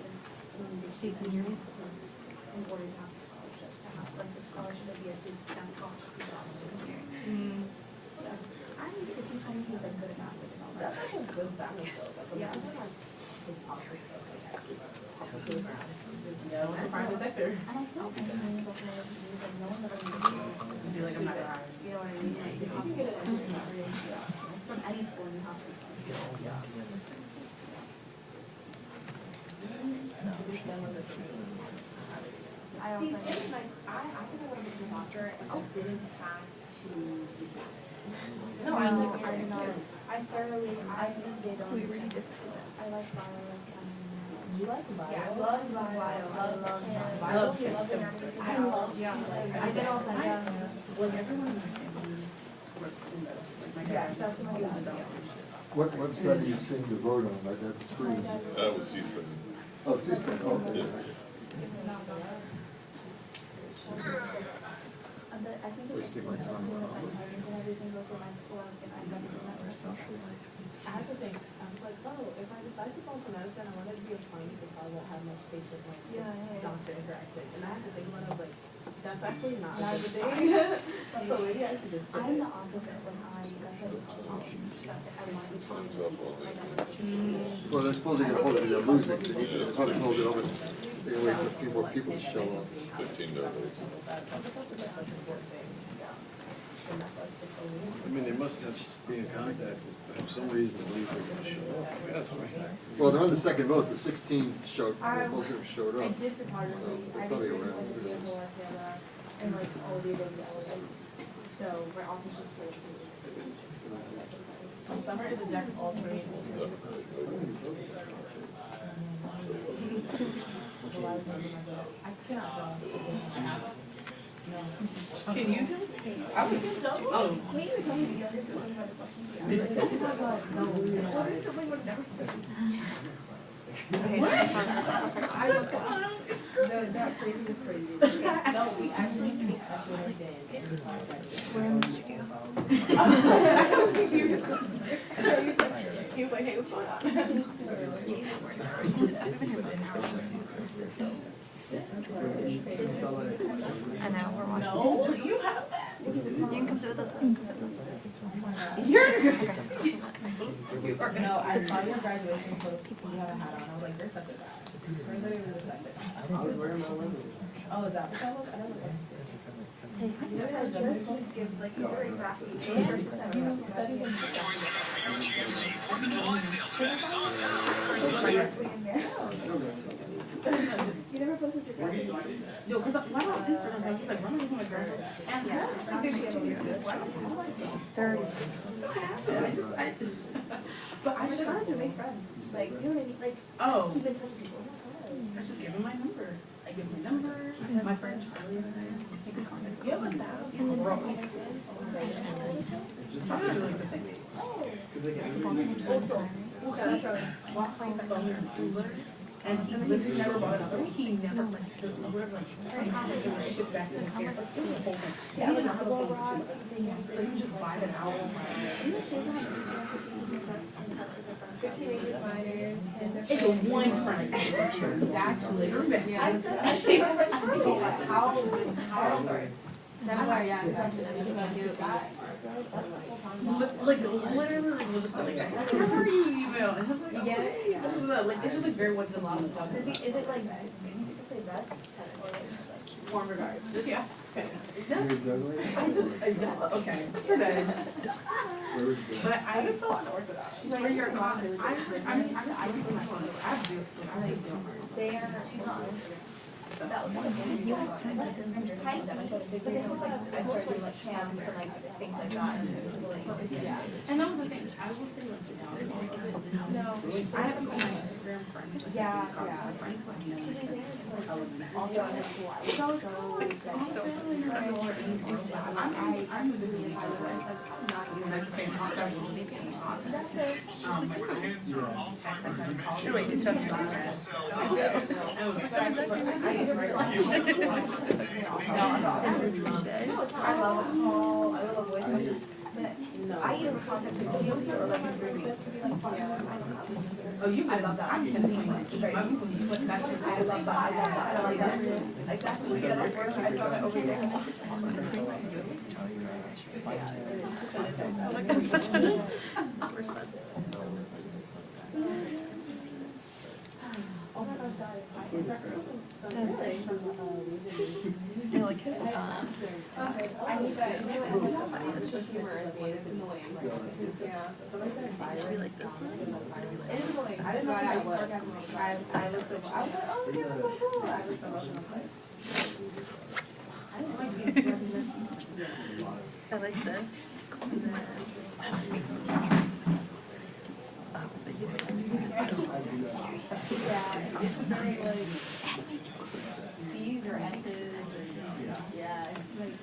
because in order to have the scholarships, to have like the scholarship of BSU STEM scholarship to jobs in engineering. Yeah. I think because he told me he was like good at math and all that. That's like a good balance though. Yeah. Yeah, it's a private sector. And I feel like engineering is also one of those things that no one ever needs to do. You feel like I'm not hired. You know what I mean? Like, you have to get it from any school, you have to be something. Yeah. I also See, same like I think I want to be a foster and I didn't try to be No, I was like, I did not. I thoroughly, I just did on. I like bio, You like the bio? yeah, I love bio, I love I love everything. I love I did all that, yeah. Well, everyone in my family worked in those. Like my dad. That's what I was doing. What website are you seeing the vote on, like that screen? That was C-SPAN. Oh, C-SPAN, okay. But I think it's Wasting my time. my parents and everything go for my school, I was like, I never did that. I had to think, I was like, oh, if I decide to go to medicine, I wanted to be a pharmacist, so I won't have much patient, like, doctor interaction. And I had to think about it, I was like, that's actually not a good thing. So maybe I should just. I'm the opposite when I graduated college. That's it, I want to change people. I never choose. Well, they're supposing they're losing, so they probably hold it over, they wait for a few more people to show up. 15 dollars. I mean, they must have been in contact, for some reason, believe they're gonna show up. That's what I'm saying. Well, they're on the second vote, the 16 showed, most of them showed I up. did photography, I Probably did around. like vehicle work, and like all the other hours. So my office just like. Summer is a jack of all trades. I cannot draw. Can you do? I would get double. Oh. Can you tell me the younger sibling had a question? The older sibling would never. No, that's crazy, it's crazy. No, we actually meet at Wednesday. We're in the studio. I was confused. He was like, hey, what's going on? An hour watching. No, you have that. You can come sit with us. You can come sit with us. You're good. No, I saw your graduation post, you had a hat on, I was like, you're such a guy. You're literally such a guy. I was wearing my lingo. Oh, is that what that was? I don't know. Hey, You know how your post gives like your exact age, and you studied in WTMC 4th of July sales event is on You never posted your graduation. Yo, cause why don't Instagram, like, he's like, why don't you want to graduate? But I tried to make friends, like, you know what I mean, like, Oh, keep in touch with people. I just give him my number. I give him my number, my friend Charlie and I take a contact. You have 1,000 people, bro. Probably like the same age. Walks on his phone in Uber, and he's literally never bought another. He never like this Uber, like somehow it was shipped back to his parents. Like, it was a whole thing. So he didn't have a phone too. So you just buy it out. 15 English minors, and they're It's a one friend. Actually, sorry. That's why I asked. like literally, we'll just say like, how are you email? And he's like, yeah. Like it's just like very what's in a lot of stuff. Is it like, you used to say best, or like just like Warm regards. Yeah. Okay. I just, okay. Today. But I just so unorthodox. where you're not. I do. They are, she's not on Instagram. That was one of the things. But they have like, I started doing like camps and like things like that. Yeah. And that was the thing. I will say like, No. I have some Instagram friends. Yeah. Friends who I know. I'm the video not even at the same contact. My parents are all I love a call, I love a voice message. I even contact videos or like movies. Oh, you I love that. I'm sending my I love that. I like that. Exactly. We get up work, I draw that over there. That's such a Oh my gosh, guys. I like his, I need that. Humor is me. It's annoying. Yeah. I like this one. It is annoying. I didn't know that was sarcasm. I looked over. I was like, oh, yeah, that's so cool. I was so emotional. I didn't like being recognition. I like this. Yeah, it's very like C's or S's or yeah, it's like.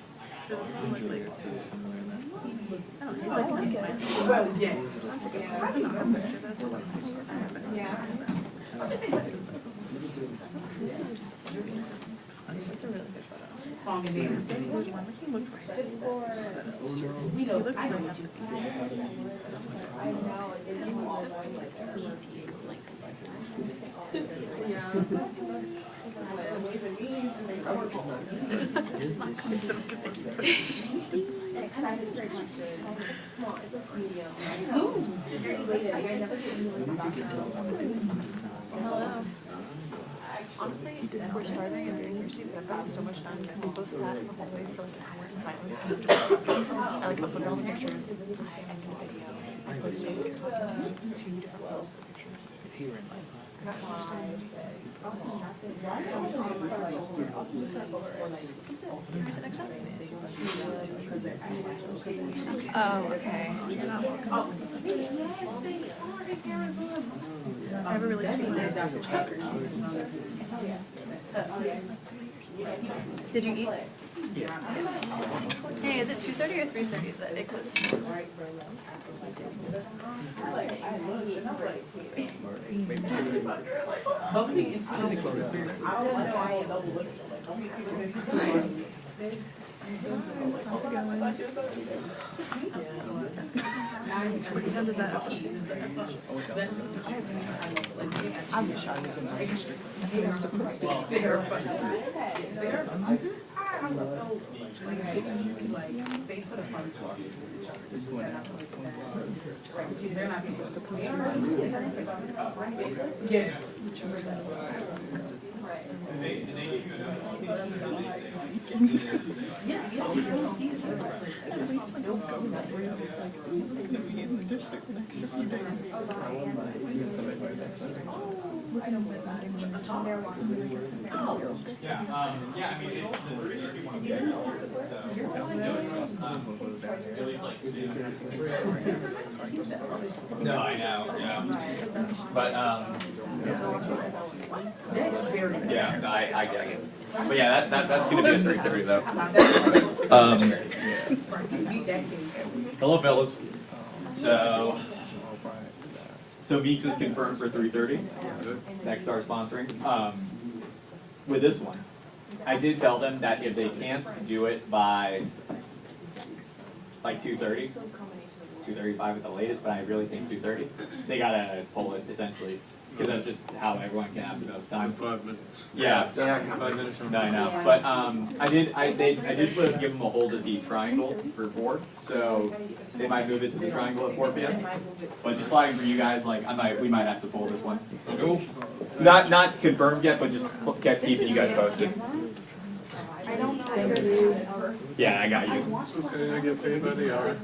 Does this one look like so similar to this one? I don't know. I like it. well, yes. Yeah. That's a really good photo. Song and dance. Just for, We know, I know it's all like excited for it. It's small, it's like medium. I never get really Hello. Honestly, we're starting and very thirsty, but I've got so much done. We both sat in the hallway for like an hour in silence. I like uploaded all the pictures. I ended the video. I posted 2 different posts of pictures. If he were in my class. Here's an exam. Oh, okay. You're not welcome. I have a really good day. Did you eat? Hey, is it 2:30 or 3:30 that it goes? Bumping into the clothes. I don't know why How's it going? How does that I wish I was in the industry. They are supposed to be there, but Like, they put a fund for it. They're not supposed to put it. Yes. No, I know, yeah. But, yeah, no, I get it. But yeah, that's gonna be a 3:30 though. Hello, fellas. So Meeks is confirmed for 3:30. Next Star sponsoring. With this one, I did tell them that if they can't do it by like 2:30, 2:35 at the latest, but I really think 2:30, they gotta pull it essentially, because that's just how everyone can have the most time. 5 minutes. Yeah. They're not coming. 5 minutes. No, I know, but I did give them a hold of the triangle for 4, so they might move it to the triangle at 4 p.m. But just flagging for you guys, like we might have to pull this one. Not confirmed yet, but just kept keeping you guys posted. Yeah, I got you. Okay, I get paid by the hour.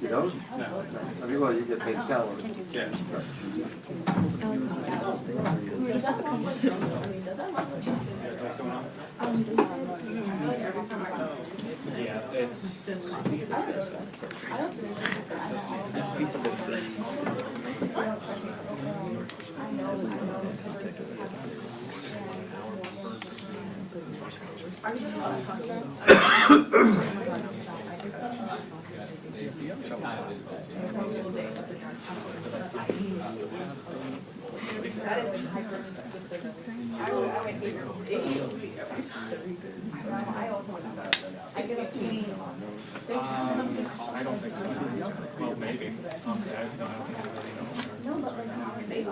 You don't? I mean, well, you get paid salary. Yeah. What's going on? Yeah, it's. I don't think so. Well, maybe. Honestly, I don't think there's any no.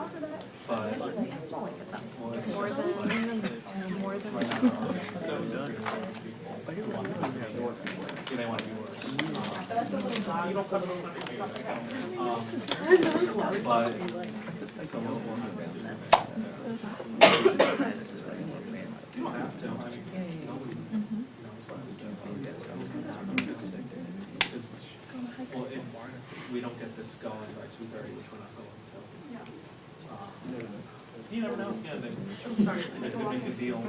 But. More than. So done. Yeah, they want to be worse. You don't cover those but some of them have you don't have to. I mean, nobody. Well, if we don't get this going by 2:30, which we're not going to. You never know. Yeah, they could make a deal.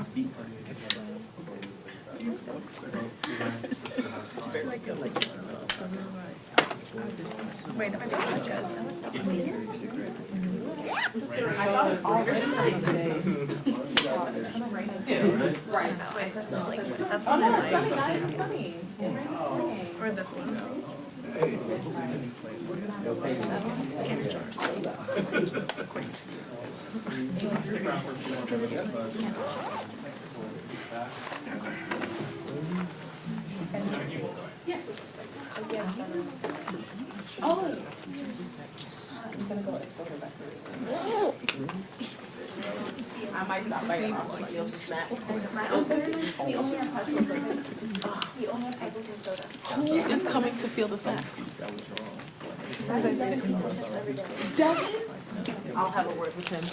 Wait, that might be or this one. Yes. Oh. I'm gonna go explore back I might stop by your office, you'll snack. We only have pretzels and soda. Who is coming to steal the snacks? Devin? I'll have a word with him.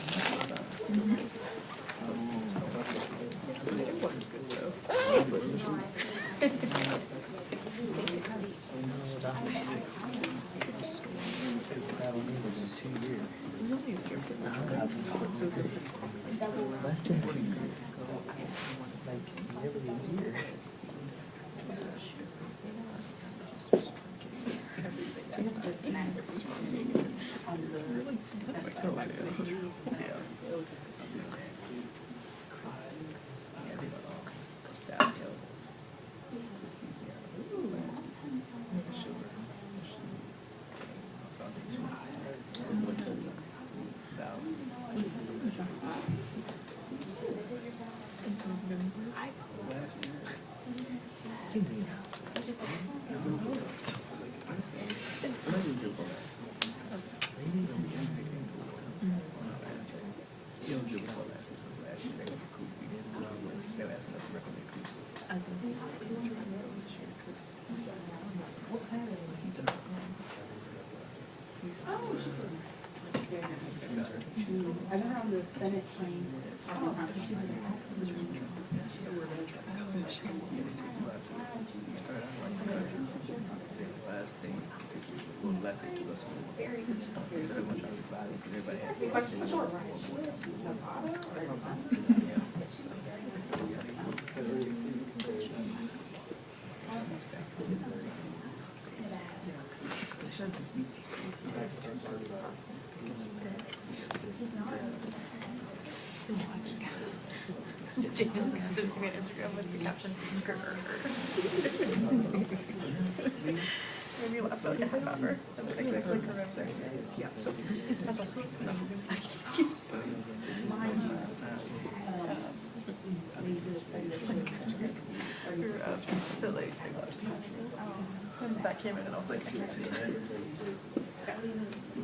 Oh, she's really nice. Very nice. I met her on the Senate train. She was Last thing, last thing to us. Very good. Everybody has questions. Jason's gonna send it to me on Instagram with the caption. Made me laugh for like a half hour. I'm like, I click remember. Yeah, so that's also amazing. So like, that came in and I was like, I can't do it.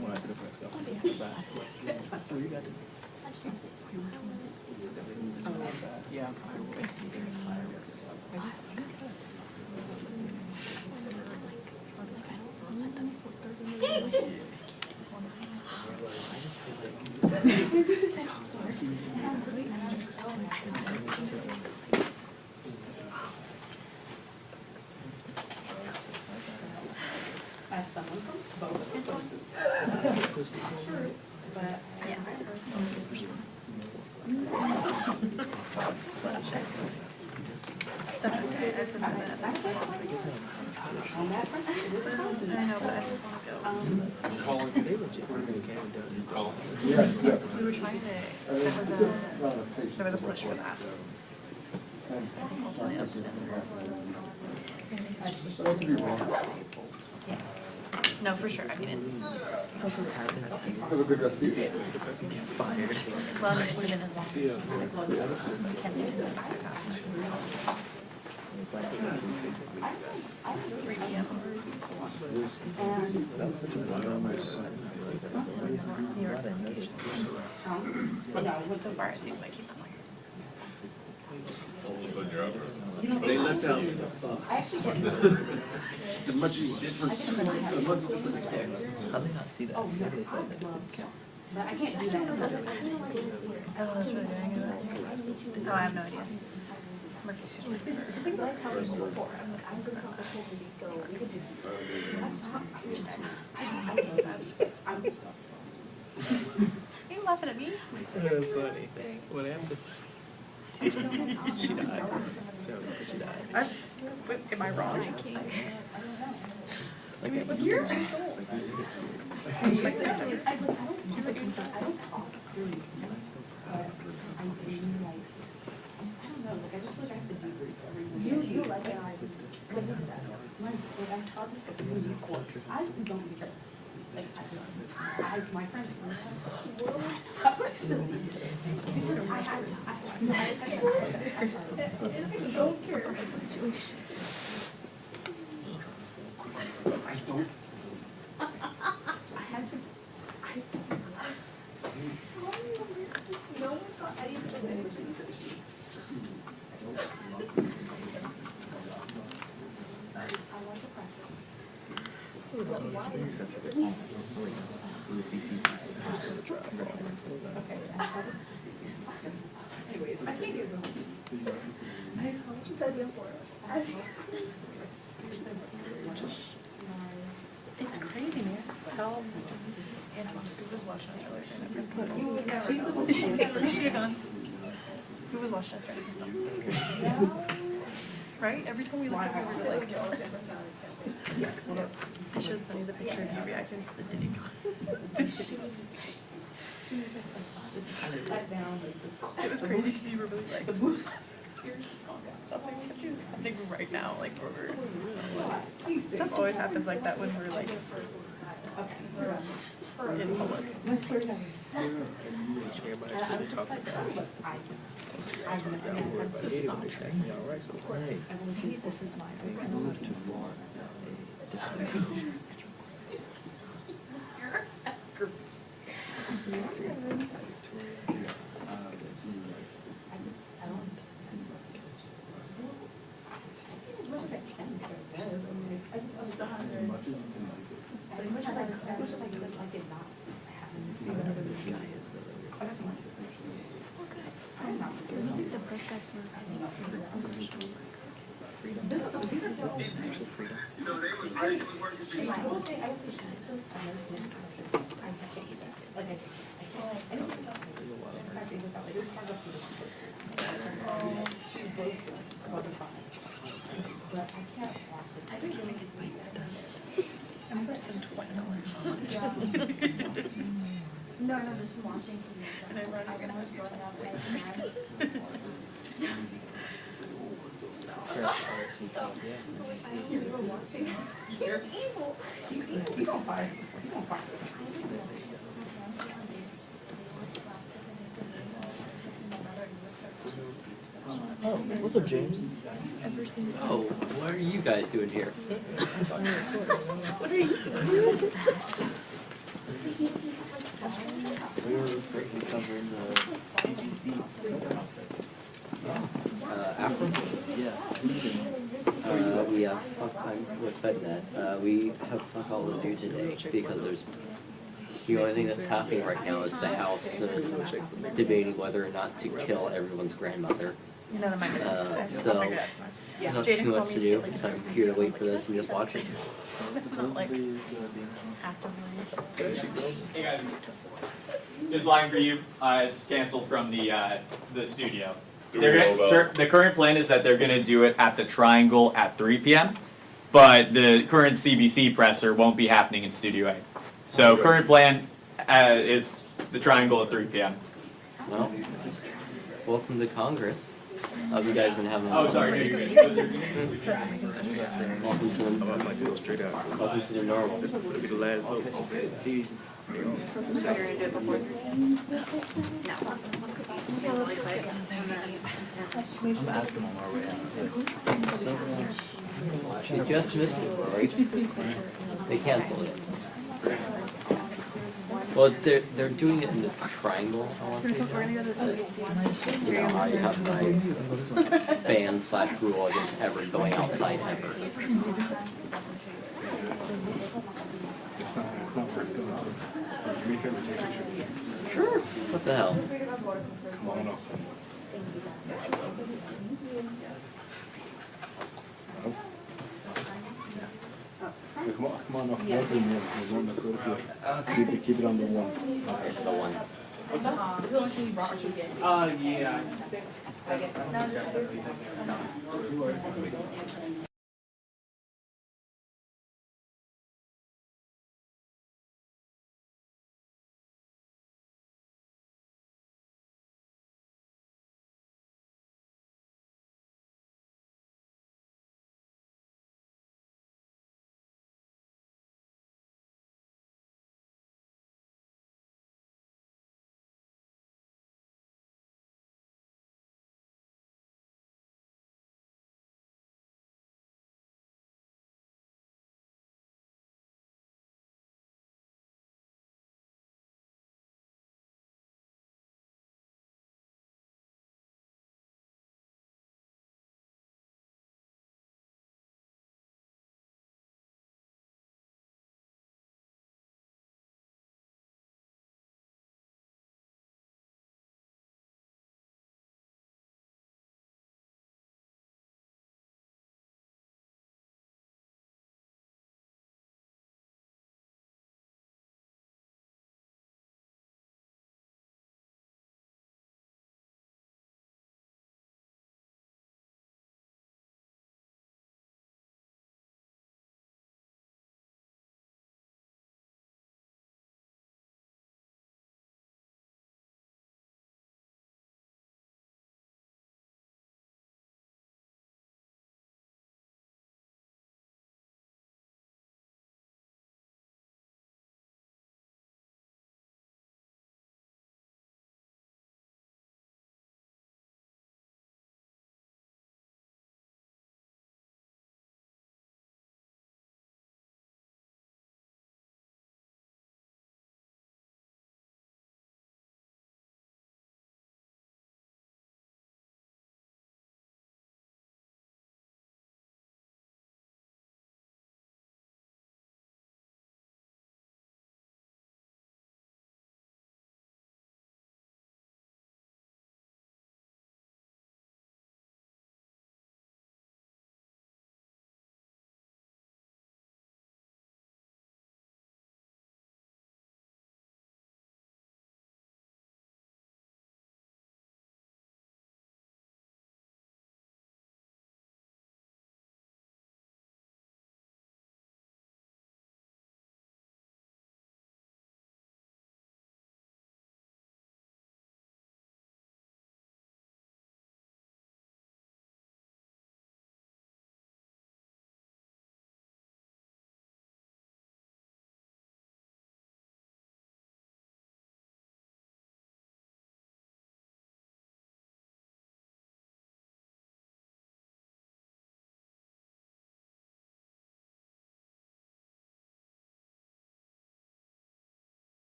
When I did the press go. Oh, you got it. Yeah. As someone from both places. But yeah. I know, but I just want to go. Yeah, yeah. We were trying to, there was a push for that. No, for sure. I mean, it's also happens. Have a good rest of your day. Fired. Well, I mean, even as long as it can be. 3 p.m. That was such a bummer. New York so far, it seems like he's on like. They left out. It's a much different, text. How did they not see that? How did they say that? But I can't do that. Oh, that's really doing it. No, I have no idea. Are you laughing at me? That's funny. What happened? She died. So she died. Am I wrong? Like But you're. I You like it, I saw this because really cool. I don't because like my friends don't care. I don't. I had to. No one saw anything. Anyways, I can't get it. Nice home. She said for it. It's crazy, man. Tell Anna who was watching us earlier. She should have gone. Who was watching us during this month? Right? Every time we look at her, we're like, it shows Sunny the picture of you reacting to the Diddy. It was crazy. You were really like, something is happening right now. Like, stuff always happens like that when we're like in public. Everybody should talk about it. Alright, so hey. Maybe this is my. Move to Florida. did not happen. See whatever this guy is. Oh, that's not too much. I'm not. He's the first guy for Freedom. This is actually freedom. No, just watching TV. And I was growing up first. He's on fire. He's on fire. Oh, what's up, James? Oh, what are you guys doing here? What are you doing? We were freaking covering the CGC. Afro? Yeah. We have fuck time with FedNet. We have fuck all to do today because there's the only thing that's happening right now is the House debating whether or not to kill everyone's grandmother. So there's not too much to do, so I'm here to wait for this and just watch it. Hey guys, just lying for you. It's canceled from the studio. The current plan is that they're going to do it at the Triangle at 3 p.m. But the current CBC presser won't be happening in Studio A. So current plan is the Triangle at 3 p.m. Well, welcome to Congress. You guys been having Oh, fun, sorry. right? You're good. Welcome to the welcome to the normal. This is gonna be the last vote. I'm asking on our way out. They just missed it, right? They canceled it. Well, they're doing it in the triangle, I want to say. You know how you have my ban/rule against ever going outside ever. It's not pretty good. Do me a favor, take a picture. Sure. What the hell? Come on up. Yeah, come on up. One thing, man. One, let's go to field. Keep it on the one. Okay, the one. This is the only thing you brought you again. Yeah. I guess.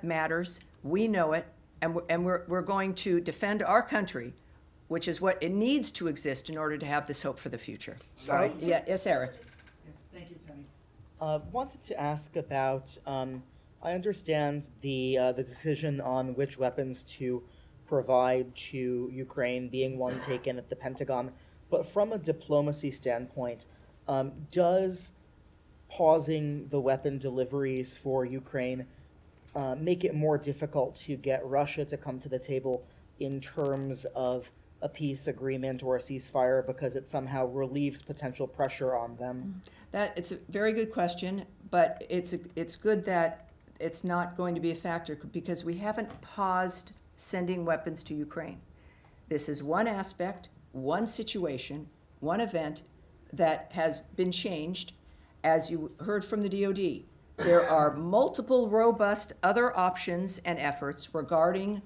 matters, we know it, and we're going to defend our country, which is what it needs to exist in order to have this hope for the future. Sorry, yeah, yes, Eric. Thank you, Tony. Wanted to ask about, I understand the decision on which weapons to provide to Ukraine being one taken at the Pentagon, but from a diplomacy standpoint, does pausing the weapon deliveries for Ukraine make it more difficult to get Russia to come to the table in terms of a peace agreement or a ceasefire because it somehow relieves potential pressure on them? It's a very good question, but it's good that it's not going to be a factor because we haven't paused sending weapons to Ukraine. This is one aspect, one situation, one event that has been changed. As you heard from the DoD, there are multiple robust other options and efforts regarding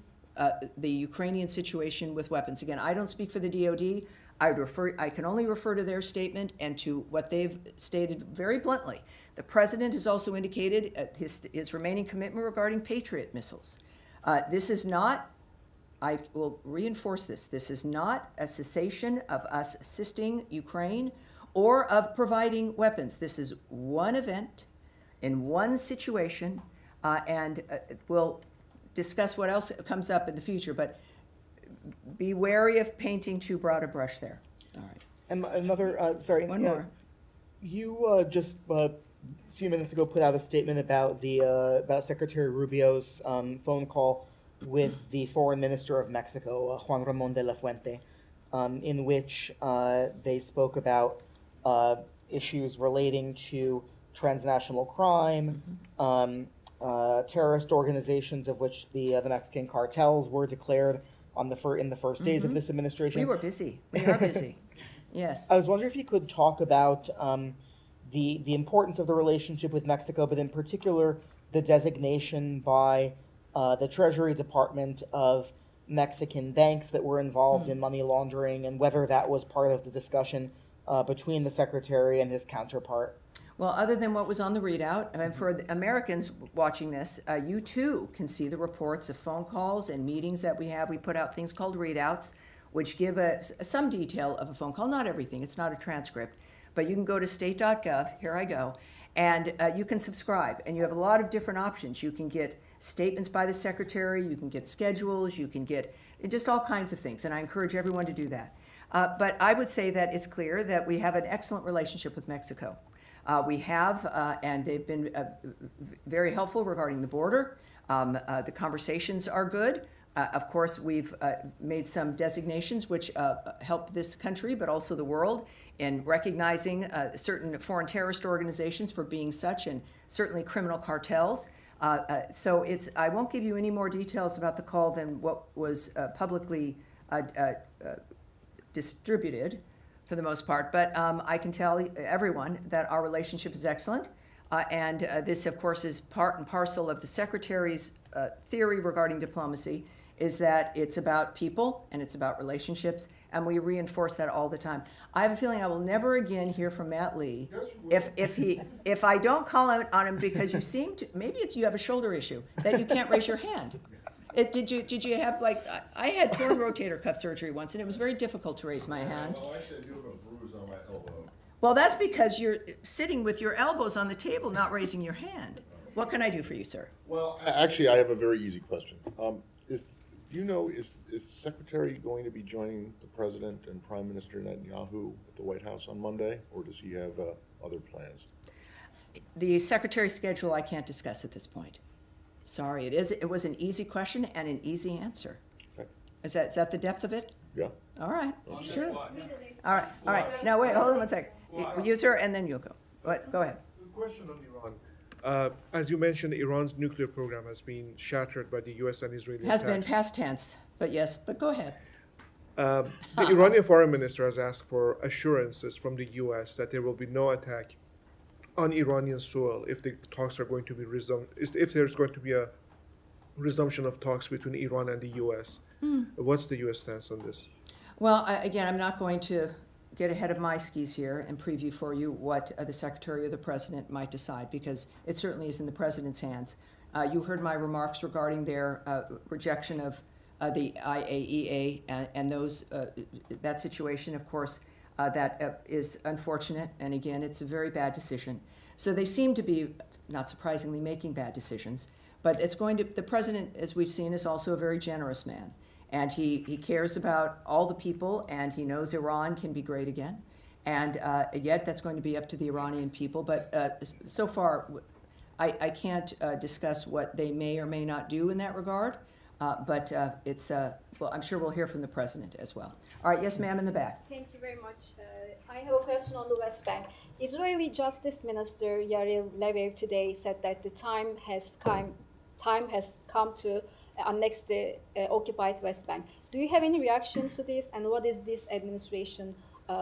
the Ukrainian situation with weapons. Again, I don't speak for the DoD. I can only refer to their statement and to what they've stated very bluntly. The president has also indicated his remaining commitment regarding Patriot missiles. This is not, I will reinforce this is not a cessation of us assisting Ukraine or of providing weapons. This is one event in one situation, and we'll discuss what else comes up in the future, but be wary of painting too broad a brush there. All right. And another, sorry. One more. You just a few minutes ago put out a statement about about Secretary Rubio's phone call with the foreign minister of Mexico, Juan Ramón de la Fuente, in which they spoke about issues relating to transnational crime, terrorist organizations of which the Mexican cartels were declared on in the first days of this administration. We were busy. We are busy. Yes. I was wondering if you could talk about the importance of the relationship with Mexico, but in particular the designation by the Treasury Department of Mexican banks that were involved in money laundering, and whether that was part of the discussion between the secretary and his counterpart. Well, other than what was on the readout, and for the Americans watching this, you too can see the reports of phone calls and meetings that we have. We put out things called readouts, which give some detail of a phone call. Not everything, it's not a transcript, but you can go to state.gov, here I go, and you can subscribe. And you have a lot of different options. You can get statements by the secretary, you can get schedules, you can get just all kinds of things, and I encourage everyone to do that. But I would say that it's clear that we have an excellent relationship with Mexico. We have, and they've been very helpful regarding the border. The conversations are good. Of course, we've made some designations which help this country, but also the world, in recognizing certain foreign terrorist organizations for being such, and certainly criminal cartels. So I won't give you any more details about the call than what was publicly distributed, for the most part, but I can tell everyone that our relationship is excellent, and this, of course, is part and parcel of the Secretary's theory regarding diplomacy, is that it's about people and it's about relationships, and we reinforce that all the time. I have a feeling I will never again hear from Matt Lee if I don't call out on him because you seem to, maybe it's you have a shoulder issue, that you can't raise your hand. Did you have, like, I had torn rotator cuff surgery once, and it was very difficult to raise my hand. Well, actually, I do have a bruise on my elbow. Well, that's because you're sitting with your elbows on the table, not raising your hand. What can I do for you, sir? Well, actually, I have a very easy question. Is Secretary going to be joining the President and Prime Minister Netanyahu at the White House on Monday, or does he have other plans? The Secretary's schedule I can't discuss at this point. Sorry, it was an easy question and an easy answer. Okay. Is that the depth of it? Yeah. All right, sure. All right. Now, wait, hold on one second. You, sir, and then you'll go. Go ahead. Question on Iran. As you mentioned, Iran's nuclear program has been shattered by the U.S. and Israeli Has attacks. been past tense, but yes, but go ahead. The Iranian foreign minister has asked for assurances from the U.S. that there will be no attack on Iranian soil if the talks are going to be resumed, if there's going to be a resumption of talks between Iran and the U.S. What's the U.S. stance on this? Well, again, I'm not going to get ahead of my skis here and preview for you what the Secretary or the President might decide, because it certainly is in the President's hands. You heard my remarks regarding their rejection of the IAEA and those that situation, of course, that is unfortunate. And again, it's a very bad decision. So they seem to be, not surprisingly, making bad decisions. But it's going to, the president, as we've seen, is also a very generous man. And he cares about all the people, and he knows Iran can be great again. And yet that's going to be up to the Iranian people. But so far, I can't discuss what they may or may not do in that regard. But it's, well, I'm sure we'll hear from the president as well. All right, yes, ma'am, in the back. Thank you very much. I have a question on the West Bank. Israeli Justice Minister Yair Leviv today said that the time has come to annex the occupied West Bank. Do you have any reaction to this, and what is this administration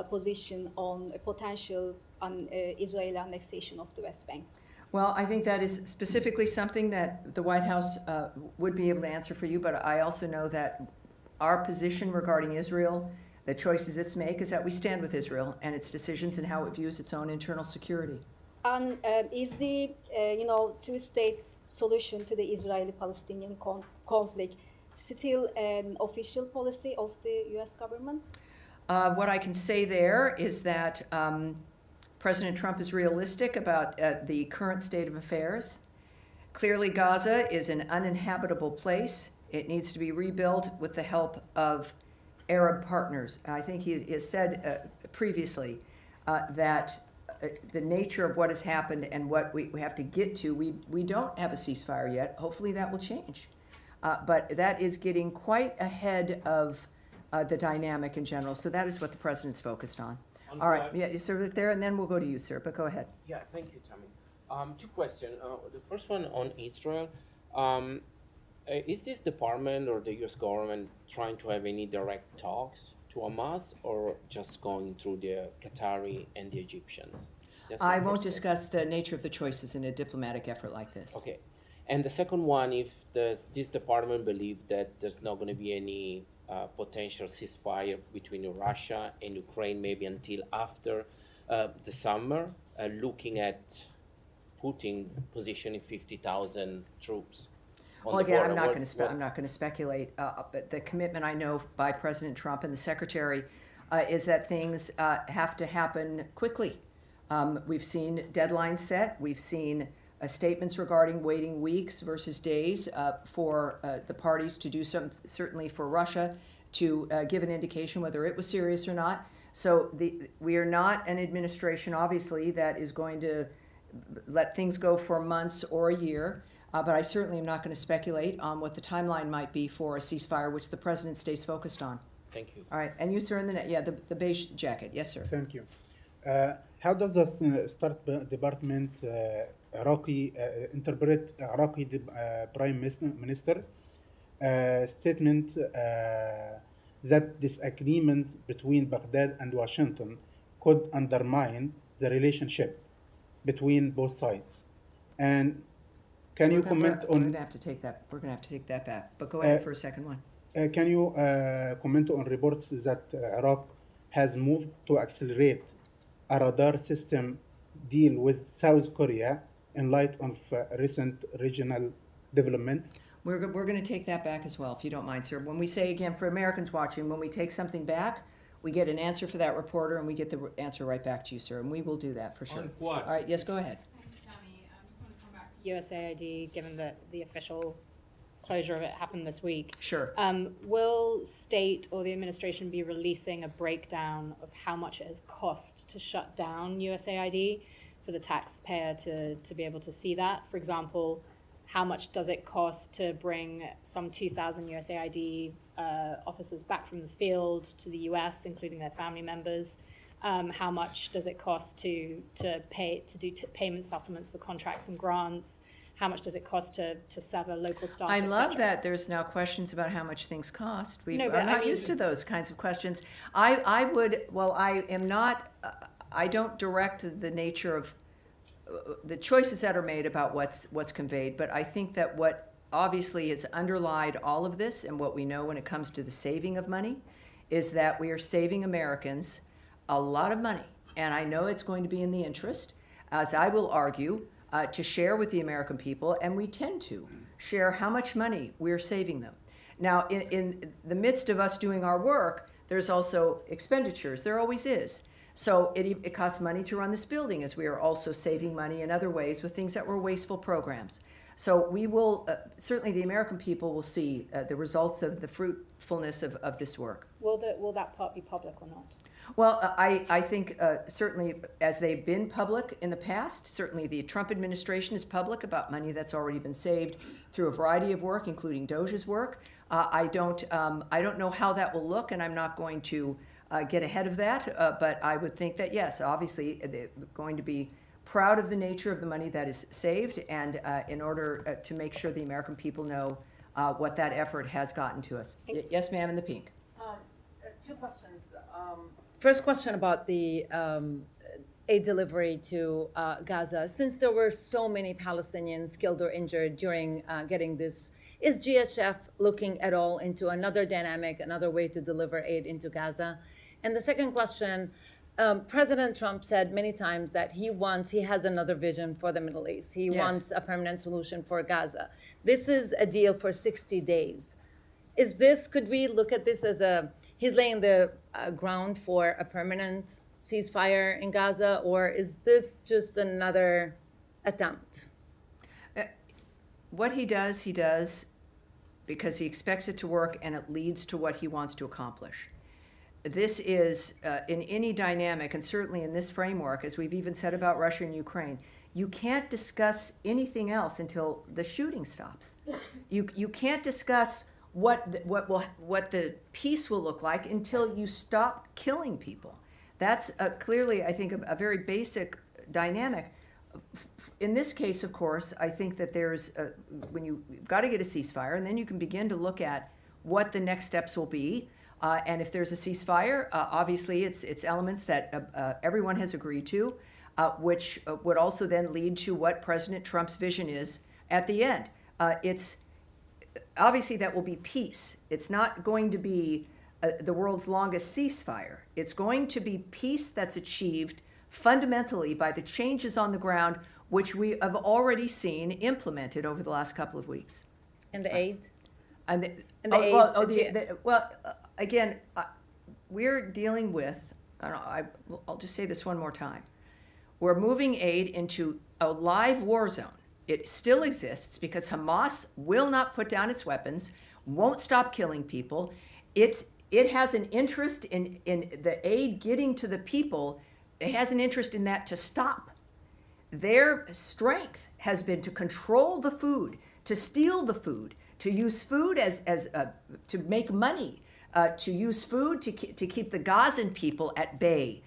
position on a potential Israeli annexation of the West Bank? Well, I think that is specifically something that the White House would be able to answer for you, but I also know that our position regarding Israel, the choices it's make, is that we stand with Israel and its decisions and how it views its own internal security. And is the two states solution to the Israeli-Palestinian conflict still an official policy of the U.S. government? What I can say there is that President Trump is realistic about the current state of affairs. Clearly, Gaza is an uninhabitable place. It needs to be rebuilt with the help of Arab partners. I think he has said previously that the nature of what has happened and what we have to get to, we don't have a ceasefire yet. Hopefully that will change. But that is getting quite ahead of the dynamic in general. So that is what the president's focused on. All right, yeah, sir, right there, and then we'll go to you, sir, but go ahead. Yeah, thank you, Tammy. Two questions. The first one on Israel. Is this department or the U.S. government trying to have any direct talks to Hamas, or just going through the Qatari and the Egyptians? I won't discuss the nature of the choices in a diplomatic effort like this. Okay. And the second one, if this department believes that there's not going to be any potential ceasefire between Russia and Ukraine, maybe until after the summer, looking at positioning 50,000 troops. Well, again, I'm not going to speculate. But the commitment I know by President Trump and the Secretary is that things have to happen quickly. We've seen deadlines set. We've seen statements regarding waiting weeks versus days for the parties to do something, certainly for Russia to give an indication whether it was serious or not. So we are not an administration, obviously, that is going to let things go for months or a year. But I certainly am not going to speculate on what the timeline might be for a ceasefire, which the president stays focused on. Thank you. All right, and you, sir, in the beige jacket. Yes, sir. Thank you. How does the State Department interpret Iraqi Prime Minister statement that disagreements between Baghdad and Washington could undermine the relationship between both sides? And can you comment on? We're going to have to take that. We're going to have to take that back. But go ahead for a second one. Can you comment on reports that Iraq has moved to accelerate a radar system deal with South Korea in light of recent regional developments? We're going to take that back as well, if you don't mind, sir. When we say, again, for Americans watching, when we take something back, we get an answer for that reporter, and we get the answer right back to you, sir. And we will do that for sure. On what? All right, yes, go ahead. USAID, given that the official closure of it happened this week. Sure. Will state or the administration be releasing a breakdown of how much it has cost to shut down USAID for the taxpayer to be able to see that? For example, how much does it cost to bring some 2,000 USAID officers back from the field to the US, including their family members? How much does it cost to do payment settlements for contracts and grants? How much does it cost to sever local staff? I love that there's now questions about how much things cost. I'm not used to those kinds of questions. I don't direct the nature of the choices that are made about what's conveyed, but I think that what obviously has underlied all of this and what we know when it comes to the saving of money is that we are saving Americans a lot of money. And I know it's going to be in the interest, as I will argue, to share with the American people, and we tend to share how much money we're saving them. Now, in the midst of us doing our work, there's also expenditures. There always is. So it costs money to run this building, as we are also saving money in other ways with things that were wasteful programs. So we will, certainly the American people will see the results of the fruitfulness of this work. Will that part be public or not? Well, I think certainly as they've been public in the past, certainly the Trump administration is public about money that's already been saved through a variety of work, including DOJ's work. I don't know how that will look, and I'm not going to get ahead of that, but I would think that, yes, obviously they're going to be proud of the nature of the money that is saved, and in order to make sure the American people know what that effort has gotten to us. Yes, ma'am, in the pink. Two questions. First question about the aid delivery to Gaza. Since there were so many Palestinians killed or injured during getting this, is GHF looking at all into another dynamic, another way to deliver aid into Gaza? And the second question, President Trump said many times that he has another vision for the Middle East. He wants a permanent solution for Gaza. This is a deal for 60 days. Could we look at this as he's laying the ground for a permanent ceasefire in Gaza, or is this just another attempt? What he does because he expects it to work and it leads to what he wants to accomplish. This is, in any dynamic, and certainly in this framework, as we've even said about Russia and Ukraine, you can't discuss anything else until the shooting stops. You can't discuss what the peace will look like until you stop killing people. That's clearly, I think, a very basic dynamic. In this case, of course, I think that there's when you've got to get a ceasefire, and then you can begin to look at what the next steps will be. And if there's a ceasefire, obviously it's elements that everyone has agreed to, which would also then lead to what President Trump's vision is at the end. It's obviously that will be peace. It's not going to be the world's longest ceasefire. It's going to be peace that's achieved fundamentally by the changes on the ground, which we have already seen implemented over the last couple of weeks. And the aid? Again, we're dealing with, I'll just say this one more time. We're moving aid into a live war zone. It still exists because Hamas will not put down its weapons, won't stop killing people. It has an interest in the aid getting to the people. It has an interest in that to stop. Their strength has been to control the food, to steal the food, to use food as to make money, to use food to keep the Gazan people at bay,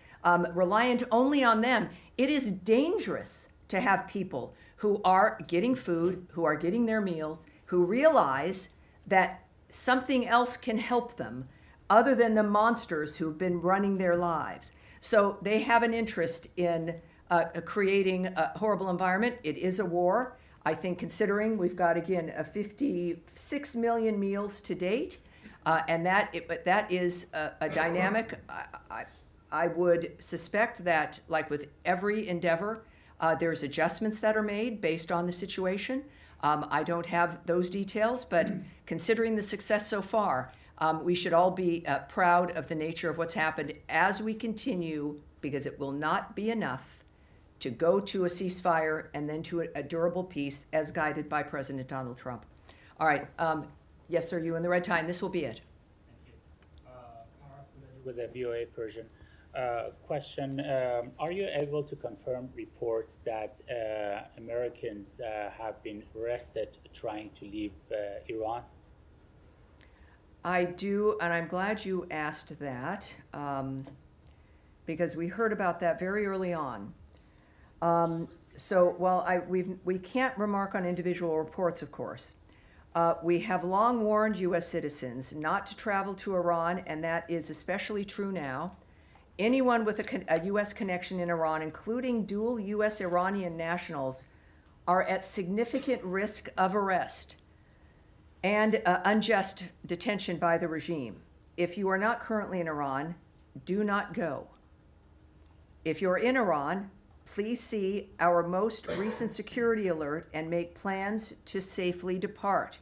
reliant only on them. It is dangerous to have people who are getting food, who are getting their meals, who realize that something else can help them other than the monsters who've been running their lives. So they have an interest in creating a horrible environment. It is a war. I think considering we've got, again, 56 million meals to date, and that is a dynamic. I would suspect that, like with every endeavor, there's adjustments that are made based on the situation. I don't have those details, but considering the success so far, we should all be proud of the nature of what's happened as we continue, because it will not be enough to go to a ceasefire and then to a durable peace as guided by President Donald Trump. All right. Yes, sir, you in the red tie, and this will be it. With the VOA Persian. Question, are you able to confirm reports that Americans have been arrested trying to leave Iran? I do, and I'm glad you asked that, because we heard about that very early on. So while we can't remark on individual reports, of course, we have long warned U.S. citizens not to travel to Iran, and that is especially true now. Anyone with a U.S. connection in Iran, including dual U.S.-Iranian nationals, are at significant risk of arrest and unjust detention by the regime. If you are not currently in Iran, do not go. If you're in Iran, Please see our most recent security alert and make plans to safely depart.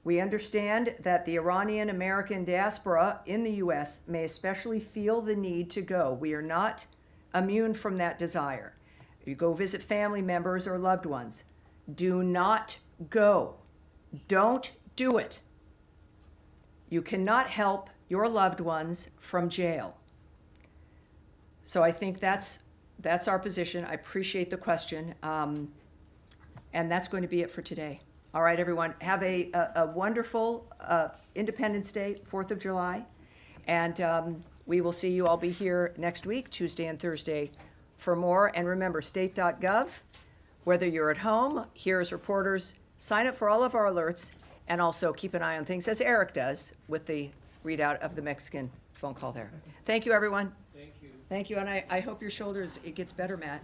We understand that the Iranian American diaspora in the U.S. may especially feel the need to go. We are not immune from that desire. You go visit family members or loved ones. Do not go. Don't do it. You cannot help your loved ones from jail. So I think that's our position. I appreciate the question. And that's going to be it for today. All right, everyone. Have a wonderful Independence Day, 4th of July. And we will see you. I'll be here next week, Tuesday and Thursday, for more. And remember, state.gov, whether you're at home, here as reporters, sign up for all of our alerts, and also keep an eye on things, as Eric does, with the readout of the Mexican phone call there. Thank you, everyone. Thank you. Thank you, and I hope your shoulders, it gets better, Matt.